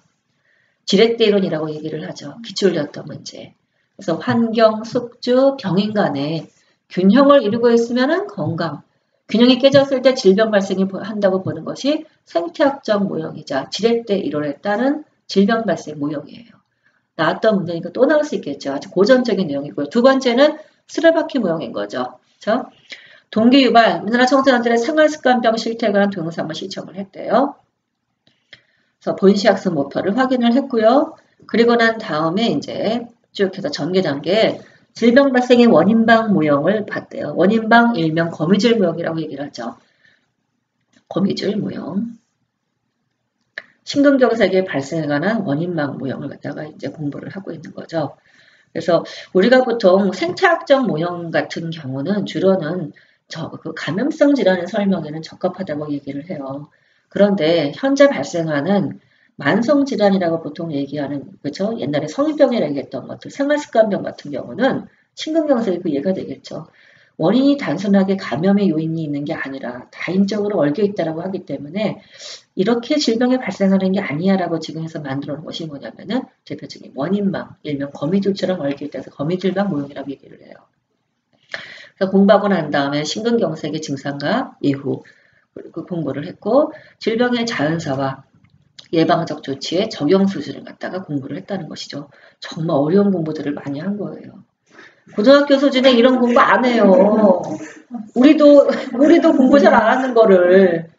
지렛대 이론이라고 얘기를 하죠. 기출이었던 문제. 그래서 환경, 숙주, 병인 간에 균형을 이루고 있으면 건강. 균형이 깨졌을 때 질병 발생이 한다고 보는 것이 생태학적 모형이자 지렛대 이론에 따른 질병 발생 모형이에요. 나왔던 문제니까 또 나올 수 있겠죠. 아주 고전적인 내용이고요. 두 번째는 수레바퀴 모형인 거죠. 그렇죠? 동기 유발, 우리나라 청소년들의 생활습관병 실태에 관한 동영상을 시청을 했대요. 그래서 본시학습 목표를 확인을 했고요. 그리고 난 다음에 이제 쭉 해서 전개 단계 질병 발생의 원인방 모형을 봤대요. 원인방 일명 거미줄 모형이라고 얘기를 하죠. 거미줄 모형. 심근경색의 발생에 관한 원인방 모형을 갖다가 이제 공부를 하고 있는 거죠. 그래서 우리가 보통 생태학적 모형 같은 경우는 주로는 그 감염성 질환의 설명에는 적합하다고 얘기를 해요. 그런데 현재 발생하는 만성질환이라고 보통 얘기하는, 그렇죠? 옛날에 성인병이라고 얘기했던 것들, 생활습관병 같은 경우는 심근경색이 그 예가 되겠죠. 원인이 단순하게 감염의 요인이 있는 게 아니라 다인적으로 얽혀 있다고 하기 때문에 이렇게 질병이 발생하는 게 아니야 라고 지금 해서 만들어 놓은 것이 뭐냐면은 대표적인 원인망, 일명 거미줄처럼 얽혀 있다서 거미줄망 모형이라고 얘기를 해요. 그래서 공부하고 난 다음에 심근경색의 증상과 예후, 그 공부를 했고 질병의 자연사와 예방적 조치의 적용 수준을 갖다가 공부를 했다는 것이죠. 정말 어려운 공부들을 많이 한 거예요. 고등학교 수준에 이런 공부 안 해요. 우리도 공부 잘 안 하는 거를.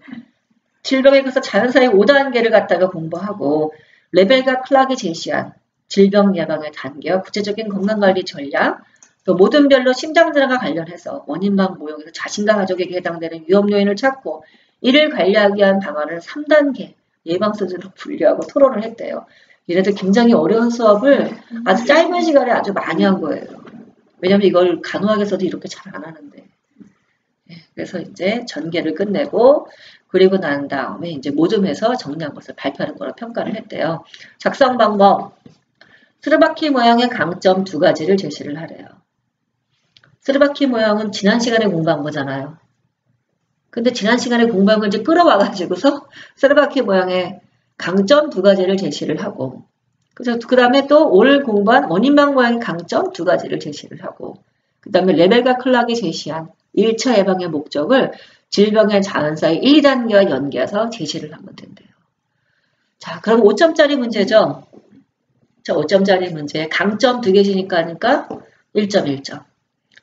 질병에 그래서 자연사의 5단계를 갖다가 공부하고 레벨과 클락이 제시한 질병 예방의 단계와 구체적인 건강관리 전략, 또 모든 별로 심장질환과 관련해서 원인만 모형해서 자신과 가족에게 해당되는 위험 요인을 찾고 이를 관리하기 위한 방안을 3단계 예방 수준으로 분류하고 토론을 했대요. 이래도 굉장히 어려운 수업을 아주 짧은 시간에 아주 많이 한 거예요. 왜냐면 이걸 간호학에서도 이렇게 잘 안 하는데. 그래서 이제 전개를 끝내고 그리고 난 다음에 이제 모둠해서 정리한 것을 발표하는 거로 평가를 했대요. 작성 방법. 스르바키 모양의 강점 2가지를 제시를 하래요. 스르바키 모양은 지난 시간에 공부한 거잖아요. 근데 지난 시간에 공부한 걸 이제 끌어와가지고서 스르바키 모양의 강점 2가지를 제시를 하고, 그래서 그 다음에 또 오늘 공부한 원인막 모양의 강점 2가지를 제시를 하고, 그 다음에 레벨과 클락이 제시한 1차 예방의 목적을 질병의 자연사의 1, 2단계와 연계해서 제시를 하면 된대요. 자, 그럼 5점짜리 문제죠. 자, 5점짜리 문제. 강점 2개지니까 하니까 1.1점.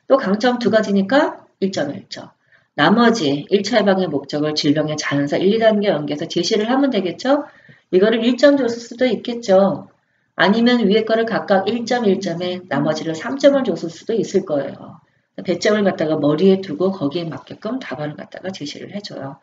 또 강점 2가지니까 1.1점. 나머지 1차 예방의 목적을 질병의 자연사 1, 2단계 연계해서 제시를 하면 되겠죠? 이거를 1점 줬을 수도 있겠죠. 아니면 위에 거를 각각 1.1점에 나머지를 3점을 줬을 수도 있을 거예요. 배점을 갖다가 머리에 두고 거기에 맞게끔 답안을 갖다가 제시를 해줘요.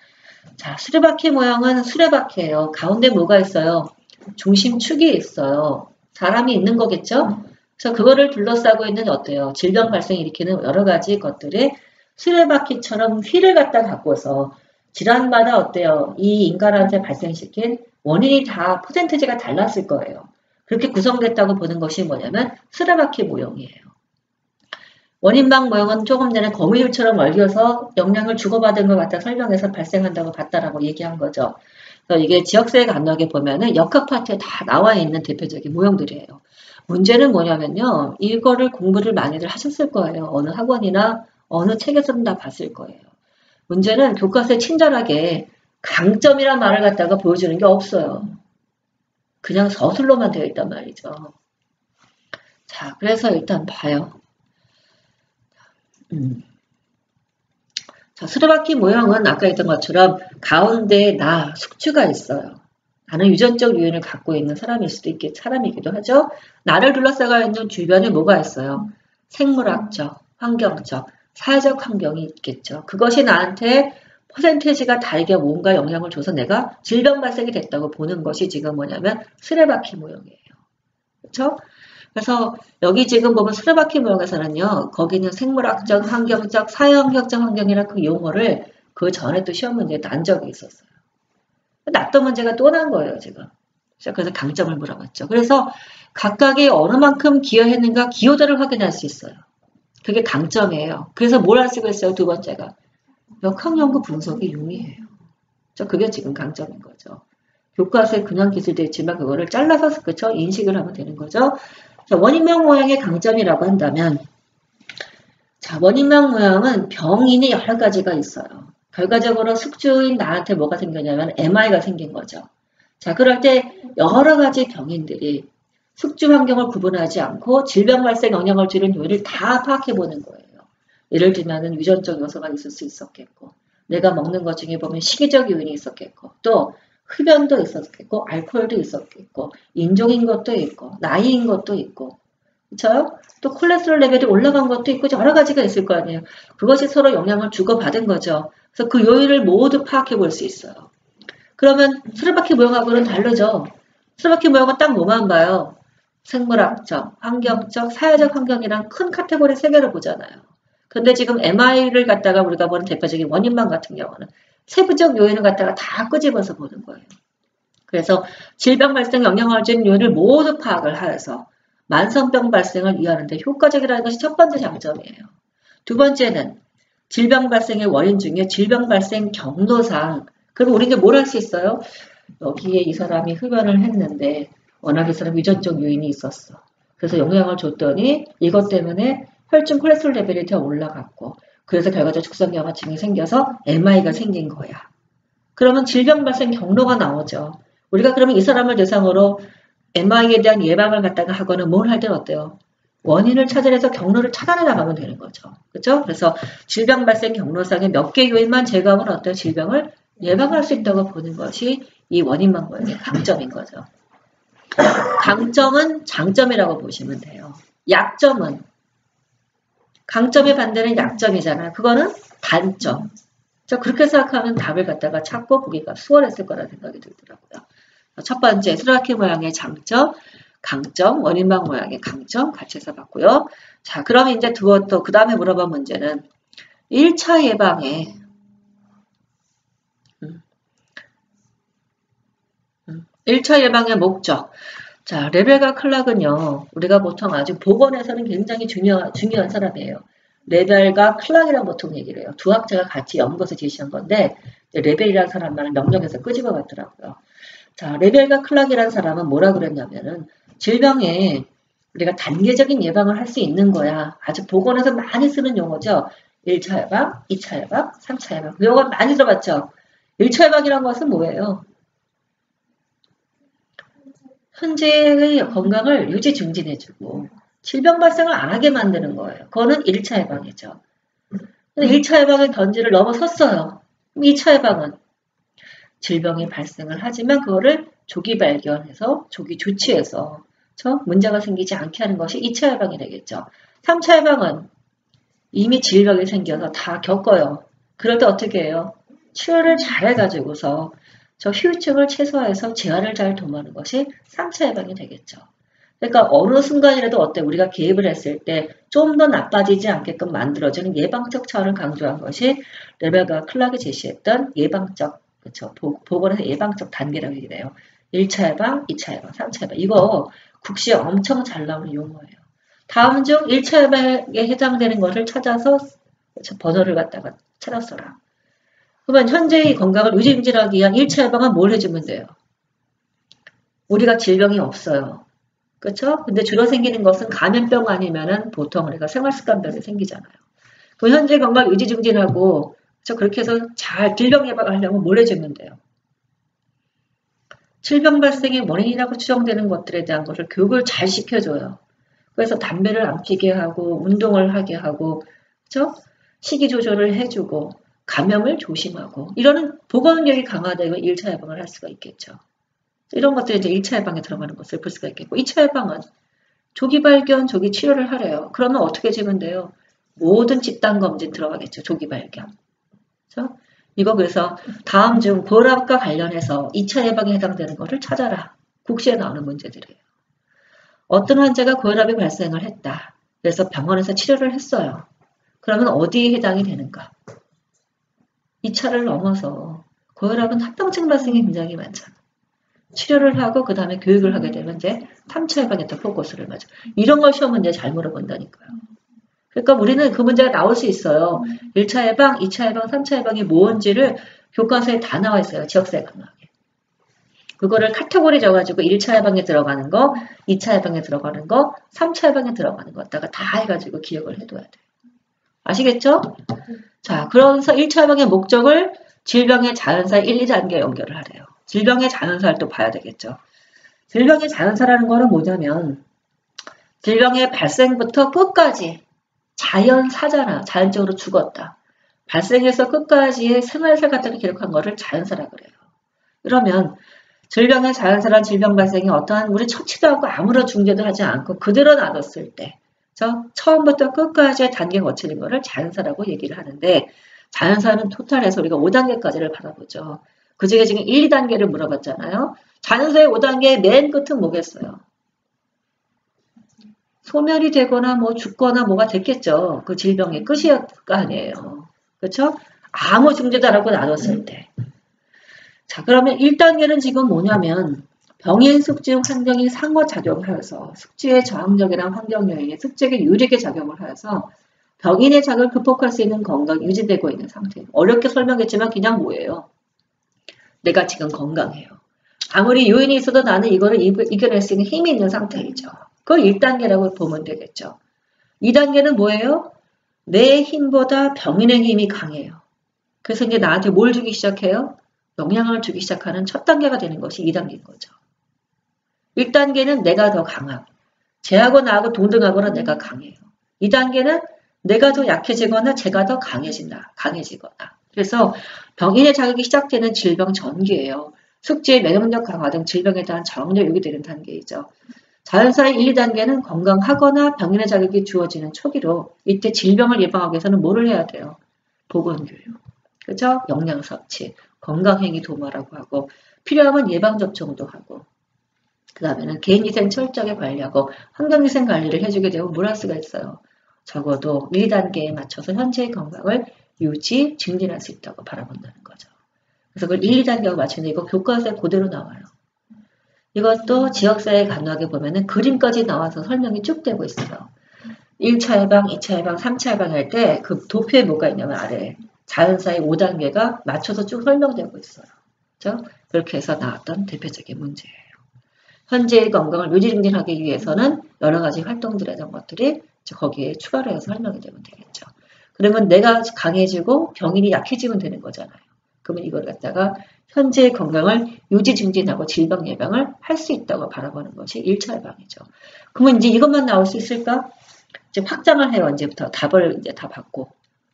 자, 수레바퀴 모양은 수레바퀴예요. 가운데 뭐가 있어요? 중심축이 있어요. 사람이 있는 거겠죠? 그래서 그거를 둘러싸고 있는 어때요? 질병 발생 일으키는 여러 가지 것들이 수레바퀴처럼 휠을 갖다 갖고서 질환마다 어때요? 이 인간한테 발생시킨 원인이 다 퍼센티지가 달랐을 거예요. 그렇게 구성됐다고 보는 것이 뭐냐면 수레바퀴 모형이에요. 원인막 모형은 조금 전에 거미줄처럼 얼려서 영향을 주고받은 것 같다 설명해서 발생한다고 봤다라고 얘기한 거죠. 그래서 이게 지역사회 간호학에 보면은 역학 파트에 다 나와 있는 대표적인 모형들이에요. 문제는 뭐냐면요. 이거를 공부를 많이들 하셨을 거예요. 어느 학원이나 어느 책에서는 다 봤을 거예요. 문제는 교과서에 친절하게 강점이란 말을 갖다가 보여주는 게 없어요. 그냥 서술로만 되어 있단 말이죠. 자, 그래서 일단 봐요. 자, 수레바퀴 모형은 아까 했던 것처럼 가운데에 나, 숙주가 있어요. 나는 유전적 요인을 갖고 있는 사람일 수도 사람이기도 하죠. 나를 둘러싸고 있는 주변에 뭐가 있어요? 생물학적, 환경적, 사회적 환경이 있겠죠. 그것이 나한테 퍼센테이지가 다르게 뭔가 영향을 줘서 내가 질병 발생이 됐다고 보는 것이 지금 뭐냐면 수레바퀴 모형이에요. 그렇죠? 그래서 여기 지금 보면 수레바퀴 모형에서는요. 거기는 생물학적, 환경적, 사회환경적 환경이라는 그 용어를 그 전에 또 시험 문제에 난 적이 있었어요. 났던 문제가 또 난 거예요, 지금. 그래서 강점을 물어봤죠. 그래서 각각이 어느 만큼 기여했는가 기여도를 확인할 수 있어요. 그게 강점이에요. 그래서 뭘 할 수가 있어요, 두 번째가? 역학연구 분석이 용이해요. 그게 지금 강점인 거죠. 교과서에 그냥 기술되어 있지만 그거를 잘라서 그쵸? 인식을 하면 되는 거죠. 자, 원인명 모양의 강점이라고 한다면 자, 원인명 모양은 병인이 여러 가지가 있어요. 결과적으로 숙주인 나한테 뭐가 생겼냐면 MI가 생긴 거죠. 자, 그럴 때 여러 가지 병인들이 숙주 환경을 구분하지 않고 질병 발생 영향을 주는 요인을 다 파악해 보는 거예요. 예를 들면 유전적 요소가 있을 수 있었겠고 내가 먹는 것 중에 보면 시기적 요인이 있었겠고 또 흡연도 있었겠고 알코올도 있었겠고 인종인 것도 있고 나이인 것도 있고 그렇죠? 또 콜레스테롤 레벨이 올라간 것도 있고 여러 가지가 있을 거 아니에요. 그것이 서로 영향을 주고받은 거죠. 그래서 그 요인을 모두 파악해 볼 수 있어요. 그러면 수레바퀴 모형하고는 다르죠. 수레바퀴 모형은 딱 뭐만 봐요. 생물학적, 환경적, 사회적 환경이랑 큰 카테고리 3개를 보잖아요. 근데 지금 MI를 갖다가 우리가 보는 대표적인 원인만 같은 경우는 세부적 요인을 갖다가 다 끄집어서 보는 거예요. 그래서 질병 발생 영향을 주는 요인을 모두 파악을 하여서 만성병 발생을 이해하는 데 효과적이라는 것이 첫 번째 장점이에요. 두 번째는 질병 발생의 원인 중에 질병 발생 경로상 그럼 우리는 뭘 할 수 있어요? 여기에 이 사람이 흡연을 했는데 워낙 이 사람 유전적 요인이 있었어. 그래서 영향을 줬더니 이것 때문에 혈중 콜레스테롤 레벨이 더 올라갔고 그래서 결과적으로 죽성경화증이 생겨서 MI가 생긴 거야. 그러면 질병 발생 경로가 나오죠. 우리가 그러면 이 사람을 대상으로 MI에 대한 예방을 갖다가 하거나 뭘 할 때는 어때요? 원인을 찾아내서 경로를 차단해 나가면 되는 거죠. 그렇죠? 그래서 질병 발생 경로상의 몇 개 요인만 제거하면 어때요? 질병을 예방할 수 있다고 보는 것이 이 원인막 모양의 강점인 거죠. 강점은 장점이라고 보시면 돼요. 약점은 강점의 반대는 약점이잖아요. 그거는 단점. 그렇게 생각하면 답을 갖다가 찾고 보기가 수월했을 거라는 생각이 들더라고요. 첫 번째 수라키 모양의 장점, 강점, 원인막 모양의 강점 같이 해서 봤고요. 자, 그러면 이제 또 그 다음에 물어본 문제는 1차 예방에 1차 예방의 목적. 자, 레벨과 클락은요, 우리가 보통 아주 보건에서는 굉장히 중요한 사람이에요. 레벨과 클락이라고 보통 얘기를 해요. 두 학자가 같이 연구해서 제시한 건데, 레벨이라는 사람만을 명령해서 끄집어 봤더라고요. 자, 레벨과 클락이라는 사람은 뭐라 그랬냐면은, 질병에 우리가 단계적인 예방을 할 수 있는 거야. 아주 보건에서 많이 쓰는 용어죠. 1차 예방, 2차 예방, 3차 예방. 그 용어 많이 들어봤죠? 1차 예방이라는 것은 뭐예요? 현재의 건강을 유지 증진해주고 질병 발생을 안 하게 만드는 거예요. 그거는 1차 예방이죠. 1차 예방의 견지를 넘어섰어요. 2차 예방은 질병이 발생을 하지만 그거를 조기 발견해서 조기 조치해서 문제가 생기지 않게 하는 것이 2차 예방이 되겠죠. 3차 예방은 이미 질병이 생겨서 다 겪어요. 그럴 때 어떻게 해요? 치료를 잘 해가지고서 후유증을 최소화해서 재활을 잘 도모하는 것이 3차 예방이 되겠죠. 그러니까 어느 순간이라도 어때? 우리가 개입을 했을 때 좀 더 나빠지지 않게끔 만들어지는 예방적 차원을 강조한 것이 레벨과 클락이 제시했던 예방적, 그렇죠? 보건에서 예방적 단계라고 얘기해요. 1차 예방, 2차 예방, 3차 예방. 이거 국시에 엄청 잘 나오는 용어예요. 다음 중 1차 예방에 해당되는 것을 찾아서 번호를 갖다가 찾았어라. 그러면 현재의 건강을 유지증진하기 위한 1차 예방은 뭘 해주면 돼요? 우리가 질병이 없어요. 그렇죠? 근데 주로 생기는 것은 감염병 아니면은 보통 우리가 생활습관병이 생기잖아요. 그 현재 건강 유지증진하고 그렇게 해서 잘 질병 예방하려면 뭘 해주면 돼요? 질병 발생의 원인이라고 추정되는 것들에 대한 것을 교육을 잘 시켜줘요. 그래서 담배를 안 피게 하고 운동을 하게 하고 그렇죠? 식이 조절을 해주고 감염을 조심하고 이러는 보건력이 강화되면 1차 예방을 할 수가 있겠죠. 이런 것들이 이제 1차 예방에 들어가는 것을 볼 수가 있겠고 2차 예방은 조기 발견, 조기 치료를 하래요. 그러면 어떻게 지면 돼요? 모든 집단검진 들어가겠죠. 조기 발견. 그렇죠? 이거 그래서 다음 중 고혈압과 관련해서 2차 예방에 해당되는 것을 찾아라. 국시에 나오는 문제들이에요. 어떤 환자가 고혈압이 발생을 했다. 그래서 병원에서 치료를 했어요. 그러면 어디에 해당이 되는가? 2차를 넘어서 고혈압은 합병증 발생이 굉장히 많잖아. 치료를 하고 그 다음에 교육을 하게 되면 이제 3차 예방에 더 포커스를 맞아. 이런 걸 시험 문제에 잘 물어본다니까요. 그러니까 우리는 그 문제가 나올 수 있어요. 1차 예방, 2차 예방, 3차 예방이 뭔지를 교과서에 다 나와 있어요. 지역사회 강하게. 그거를 카테고리 져가지고 1차 예방에 들어가는 거, 2차 예방에 들어가는 거, 3차 예방에 들어가는 거 갖다가 다 해가지고 기억을 해둬야 돼요. 아시겠죠? 자, 그러면서 1차 예방의 목적을 질병의 자연사 1, 2단계 연결을 하래요. 질병의 자연사를 또 봐야 되겠죠. 질병의 자연사라는 거는 뭐냐면 질병의 발생부터 끝까지 자연사잖아. 자연적으로 죽었다. 발생해서 끝까지의 생활사 같은 걸 기록한 거를 자연사라 그래요. 그러면 질병의 자연사란 질병 발생이 어떠한 우리 처치도 하고 아무런 중재도 하지 않고 그대로 놔뒀을 때 처음부터 끝까지의 단계가 거치는 거를 자연사라고 얘기를 하는데 자연사는 토탈해서 우리가 5단계까지를 바라보죠. 그 중에 지금 1, 2단계를 물어봤잖아요. 자연사의 5단계의 맨 끝은 뭐겠어요? 소멸이 되거나 뭐 죽거나 뭐가 됐겠죠. 그 질병의 끝이었을 거 아니에요. 그렇죠? 아무 중재도 안 하고 놔뒀을 때. 자, 그러면 1단계는 지금 뭐냐면 병인 숙주 환경이 상호작용을 하여서 숙주의 저항력이랑 환경 요인이 숙주에게 유리하게 작용을 하여서 병인의 작을 극복할 수 있는 건강이 유지되고 있는 상태예요. 어렵게 설명했지만 그냥 뭐예요? 내가 지금 건강해요. 아무리 요인이 있어도 나는 이거를 이겨낼 수 있는 힘이 있는 상태이죠. 그걸 1단계라고 보면 되겠죠. 2단계는 뭐예요? 내 힘보다 병인의 힘이 강해요. 그래서 이제 나한테 뭘 주기 시작해요? 영향을 주기 시작하는 첫 단계가 되는 것이 2단계인 거죠. 1단계는 내가 더 강함. 쟤하고 나하고 동등하거나 내가 강해요. 2단계는 내가 더 약해지거나 제가 더 강해지거나. 그래서 병인의 자극이 시작되는 질병 전기예요. 숙제, 면역력 강화 등 질병에 대한 저항력 요구되는 단계이죠. 자연사의 1, 2단계는 건강하거나 병인의 자극이 주어지는 초기로 이때 질병을 예방하기 위해서는 뭐를 해야 돼요? 보건교육, 그죠? 영양 섭취, 건강행위 도모라고 하고 필요하면 예방접종도 하고 그 다음에는 개인위생 철저하게 관리하고 환경위생 관리를 해주게 되면 뭘 할 수가 있어요. 적어도 1, 2단계에 맞춰서 현재의 건강을 유지, 증진할 수 있다고 바라본다는 거죠. 그래서 그걸 1, 2단계하고 맞추는데 이거 교과서에 그대로 나와요. 이것도 지역사회 간호학에 보면은 그림까지 나와서 설명이 쭉 되고 있어요. 1차 예방, 2차 예방, 3차 예방 할 때 그 도표에 뭐가 있냐면 아래에 자연사의 5단계가 맞춰서 쭉 설명되고 있어요. 그렇죠? 그렇게 해서 나왔던 대표적인 문제예요. 현재의 건강을 유지 증진하기 위해서는 여러 가지 활동들에 대한 것들이 거기에 추가로 해서 설명이 되면 되겠죠. 그러면 내가 강해지고 병인이 약해지면 되는 거잖아요. 그러면 이걸 갖다가 현재의 건강을 유지 증진하고 질병 예방을 할 수 있다고 바라보는 것이 1차 예방이죠. 그러면 이제 이것만 나올 수 있을까? 이제 확장을 해요. 이제부터 답을 이제 다 받고.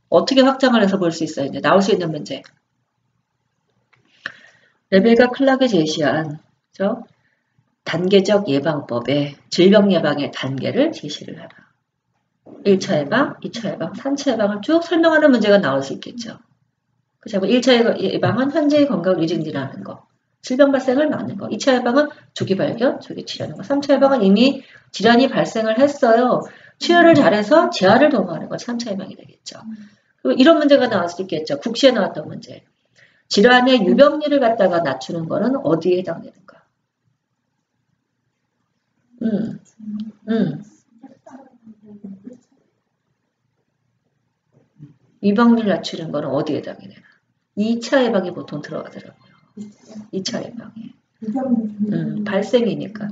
어떻게 확장을 해서 볼 수 있어요? 이제 나올 수 있는 문제. 레베카 클락이 제시한 그렇죠? 단계적 예방법에 질병 예방의 단계를 제시를 하라. 1차 예방, 2차 예방, 3차 예방을 쭉 설명하는 문제가 나올 수 있겠죠. 그렇죠. 1차 예방은 현재의 건강을 유지 증진하는 거. 질병 발생을 막는 거. 2차 예방은 조기 발견, 조기 치료하는 거. 3차 예방은 이미 질환이 발생을 했어요. 치료를 잘해서 재활을 도모하는 거. 3차 예방이 되겠죠. 그리고 이런 문제가 나올 수 있겠죠. 국시에 나왔던 문제. 질환의 유병률을 갖다가 낮추는 거는 어디에 해당되는가? 유병률 낮추는 거는 어디에 해당이 되나? 2차 예방이 보통 들어가더라고요. 2차 예방에. 발생이니까.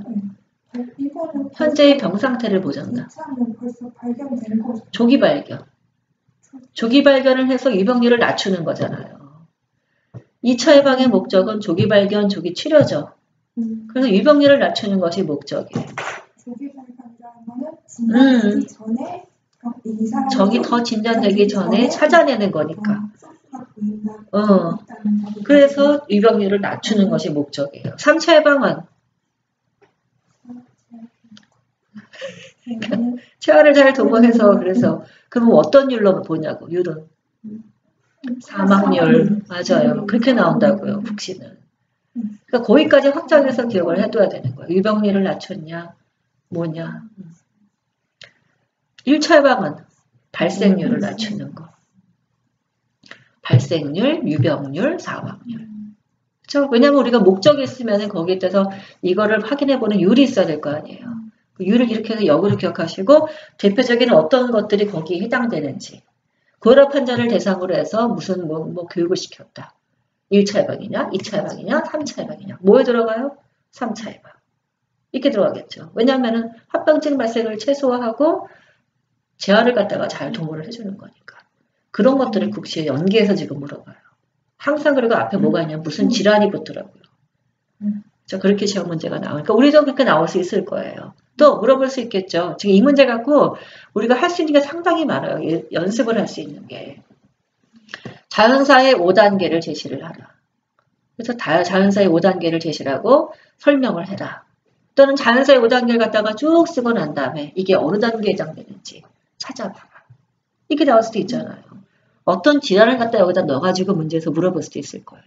현재의 병 상태를 보장다. 조기 발견. 조기 발견을 해서 유병률을 낮추는 거잖아요. 2차 예방의 목적은 조기 발견, 조기 치료죠. 그래서 유병률을 낮추는 것이 목적이에요. 조기 발견자는 진단되기 전에 적이 더 진단되기 전에 찾아내는 거니까. 그래서 유병률을 낮추는 것이 목적이에요. 3차 예방은 체화를 잘 도모해서 그래서 그럼 어떤 율로 보냐고. 율은 사망률 맞아요. 그렇게 나온다고요. 국시는. 그러니까 거기까지 확장해서 기억을 해둬야 되는 거예요. 유병률을 낮췄냐 뭐냐. 1차 예방은 발생률을 낮추는 거. 발생률, 유병률, 사망률. 그렇죠? 왜냐하면 우리가 목적이 있으면 거기에 따라서 이거를 확인해보는 율이 있어야 될 거 아니에요. 그 율을 이렇게 해서 역으로 기억하시고 대표적인 어떤 것들이 거기에 해당되는지 그런 판단을 대상으로 해서 무슨 뭐 교육을 시켰다. 1차 예방이냐, 2차 예방이냐, 3차 예방이냐. 뭐에 들어가요? 3차 예방. 이렇게 들어가겠죠. 왜냐하면 합병증 발생을 최소화하고 재활을 갖다가 잘 도모를 해주는 거니까. 그런 것들을 국시에 연계해서 지금 물어봐요. 항상 그리고 앞에 뭐가 있냐 무슨 질환이 붙더라고요. 자, 그렇게 시험 문제가 나오니까 우리도 그렇게 나올 수 있을 거예요. 또 물어볼 수 있겠죠. 지금 이 문제 갖고 우리가 할 수 있는 게 상당히 많아요. 연습을 할 수 있는 게. 자연사의 5단계를 제시를 하라. 그래서 자연사의 5단계를 제시를 하고 설명을 해라. 또는 자연사의 5단계를 갖다가 쭉 쓰고 난 다음에 이게 어느 단계에 해당되는지 찾아봐라. 이렇게 나올 수도 있잖아요. 어떤 질환을 갖다 여기다 넣어가지고 문제에서 물어볼 수도 있을 거예요.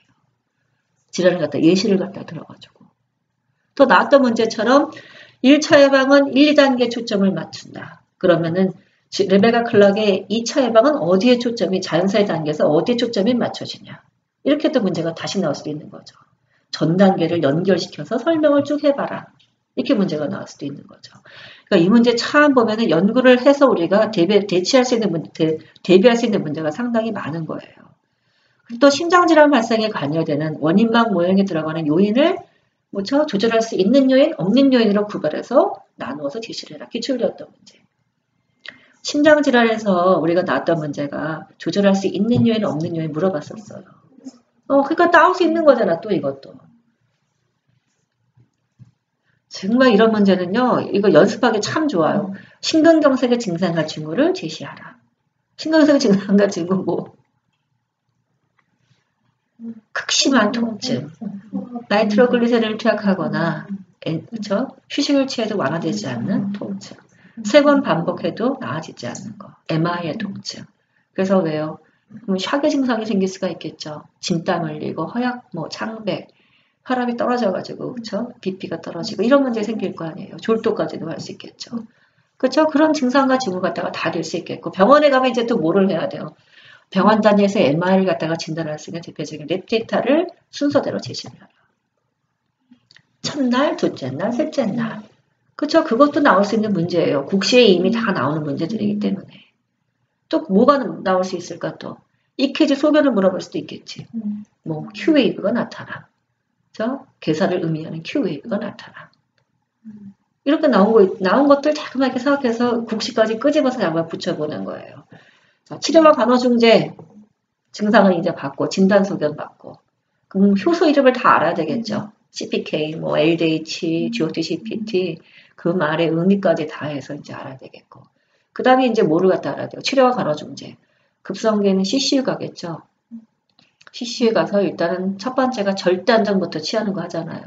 질환을 갖다 예시를 갖다 들어가지고. 또 나왔던 문제처럼 1차 예방은 1, 2단계 초점을 맞춘다. 그러면은 레베카 클락의 2차 예방은 어디에 초점이 자연사의 단계에서 어디에 초점이 맞춰지냐. 이렇게 또 문제가 다시 나올 수도 있는 거죠. 전 단계를 연결시켜서 설명을 쭉 해봐라. 이렇게 문제가 나올 수도 있는 거죠. 그러니까 이 문제 참 보면은 연구를 해서 우리가 대비할 수 있는 문제가 상당히 많은 거예요. 또 심장질환 발생에 관여되는 원인막 모형에 들어가는 요인을 조절할 수 있는 요인, 없는 요인으로 구별해서 나누어서 제시를 해라. 기출되었던 문제. 심장질환에서 우리가 나왔던 문제가 조절할 수 있는 요인, 없는 요인 물어봤었어요. 그러니까 나올 수 있는 거잖아, 또 이것도. 정말 이런 문제는요, 이거 연습하기 참 좋아요. 심근경색의 증상과 징후를 제시하라. 심근경색의 증상과 징후 뭐? 극심한 통증, 나이트로글리세린을 투약하거나 그렇죠? 휴식을 취해도 완화되지 않는 통증, 3번 반복해도 나아지지 않는 거, MI의 통증. 그래서 왜요? 그럼 샤기 증상이 생길 수가 있겠죠. 진땀 흘리고 허약, 창백, 혈압이 떨어져가지고 그렇죠? BP가 떨어지고 이런 문제 생길 거 아니에요. 졸도까지도 할 수 있겠죠. 그렇죠? 그런 증상과 징후 갖다가 다 될 수 있겠고 병원에 가면 이제 또 뭐를 해야 돼요? 병원 단위에서 MR을 갖다가 진단할 수 있는 대표적인 랩 데이터를 순서대로 제시를 해요. 첫날, 둘째 날, 셋째 날. 그렇죠? 그것도 나올 수 있는 문제예요. 국시에 이미 다 나오는 문제들이기 때문에. 또 뭐가 나올 수 있을까 또? EKG 소견을 물어볼 수도 있겠지. Q웨이브가 나타나. 그렇죠? 괴사를 의미하는 Q웨이브가 나타나. 이렇게 나온 것들 자그맣게 생각해서 국시까지 끄집어서 잡아 붙여보는 거예요. 자, 치료와 간호중재 증상을 이제 받고 진단 소견 받고 그럼 효소 이름을 다 알아야 되겠죠. CPK, LDH, GOT-CPT 그 말의 의미까지 다 해서 이제 알아야 되겠고 그 다음에 이제 뭐를 갖다 알아야 돼요. 치료와 간호중재 급성계는 CCU 가겠죠. CCU 가서 일단은 첫 번째가 절대 안정부터 취하는 거 하잖아요.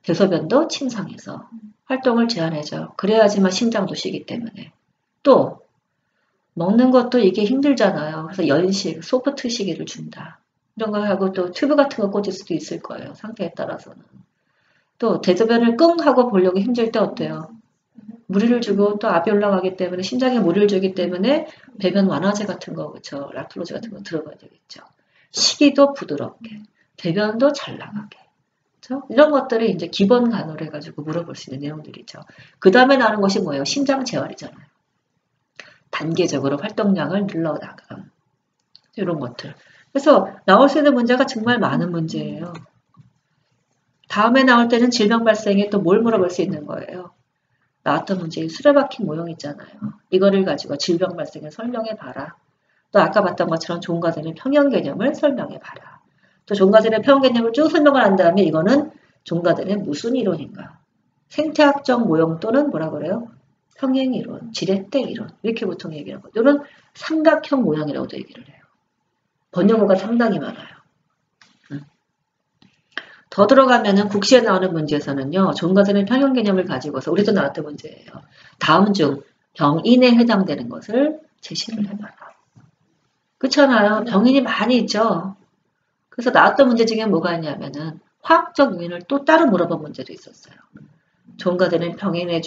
대소변도 침상에서 활동을 제한해줘. 그래야지만 심장도 쉬기 때문에 또 먹는 것도 이게 힘들잖아요. 그래서 연식, 소프트 시기를 준다. 이런 거 하고 또 튜브 같은 거 꽂을 수도 있을 거예요. 상태에 따라서는. 또 대소변을 끙 하고 보려고 힘들 때 어때요? 무리를 주고 또 압이 올라가기 때문에 심장에 무리를 주기 때문에 배변 완화제 같은 거 그렇죠. 라크로즈 같은 거 들어가야 되겠죠. 식이도 부드럽게, 배변도 잘 나가게. 그렇죠? 이런 것들이 이제 기본 간호를 해가지고 물어볼 수 있는 내용들이죠. 그 다음에 나오는 것이 뭐예요? 심장 재활이잖아요. 단계적으로 활동량을 늘려나감. 이런 것들. 그래서 나올 수 있는 문제가 정말 많은 문제예요. 다음에 나올 때는 질병 발생에 또 뭘 물어볼 수 있는 거예요. 나왔던 문제의 수레바퀴 모형 있잖아요. 이거를 가지고 질병 발생을 설명해봐라. 또 아까 봤던 것처럼 종가되는 평형 개념을 설명해봐라. 또 종가되는 평형 개념을 쭉 설명을 한 다음에 이거는 종가되는 무슨 이론인가. 생태학적 모형 또는 뭐라 그래요? 평행이론, 지렛대 이론 이렇게 보통 얘기를 하고 이런 삼각형 모양이라고도 얘기를 해요. 번역어가 상당히 많아요. 더 들어가면은 국시에 나오는 문제에서는요. 종가되는 평형 개념을 가지고서 우리도 나왔던 문제예요. 다음 중 병인에 해당되는 것을 제시를 해봐라. 그렇잖아요. 병인이 많이 있죠. 그래서 나왔던 문제 중에 뭐가 있냐면은 화학적 요인을 또 따로 물어본 문제도 있었어요. 종가되는 병인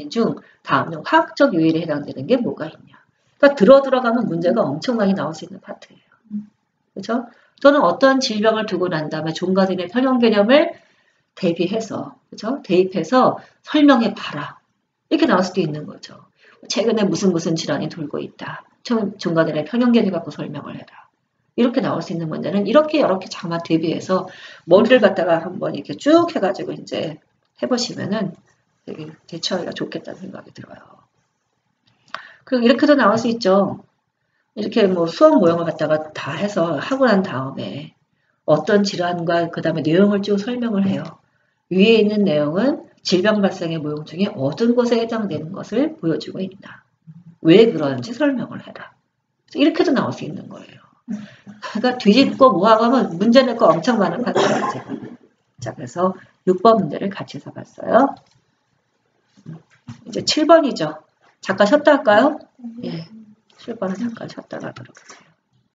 중 다음 중 화학적 요일에 해당되는 게 뭐가 있냐. 그러니까 들어가면 문제가 엄청 많이 나올 수 있는 파트예요. 그렇죠? 또는 어떤 질병을 두고 난 다음에 종가되는 평형 개념을 대비해서 그렇죠? 대입해서 설명해 봐라. 이렇게 나올 수도 있는 거죠. 최근에 무슨 질환이 돌고 있다. 종가되는 평형 개념 갖고 설명을 해라. 이렇게 나올 수 있는 문제는 이렇게 자마 대비해서 머리를 갖다가 한번 이렇게 쭉 해가지고 이제 해보시면은 되게 대처하기가 좋겠다는 생각이 들어요. 그리고 이렇게도 나올 수 있죠. 이렇게 수업 모형을 갖다가 다 해서 하고 난 다음에 어떤 질환과 그 다음에 내용을 쭉 설명을 해요. 위에 있는 내용은 질병 발생의 모형 중에 어떤 것에 해당되는 것을 보여주고 있다. 왜 그런지 설명을 해라. 이렇게도 나올 수 있는 거예요. 그러니까 뒤집고 뭐하고 하면 문제 낼 거 엄청 많은 파트예요. 자, 그래서 6번 문제를 같이 써봤어요. 이제 7번이죠. 잠깐 쉬었다 할까요? 예. 7번은 잠깐 쉬었다 가도록 하세요.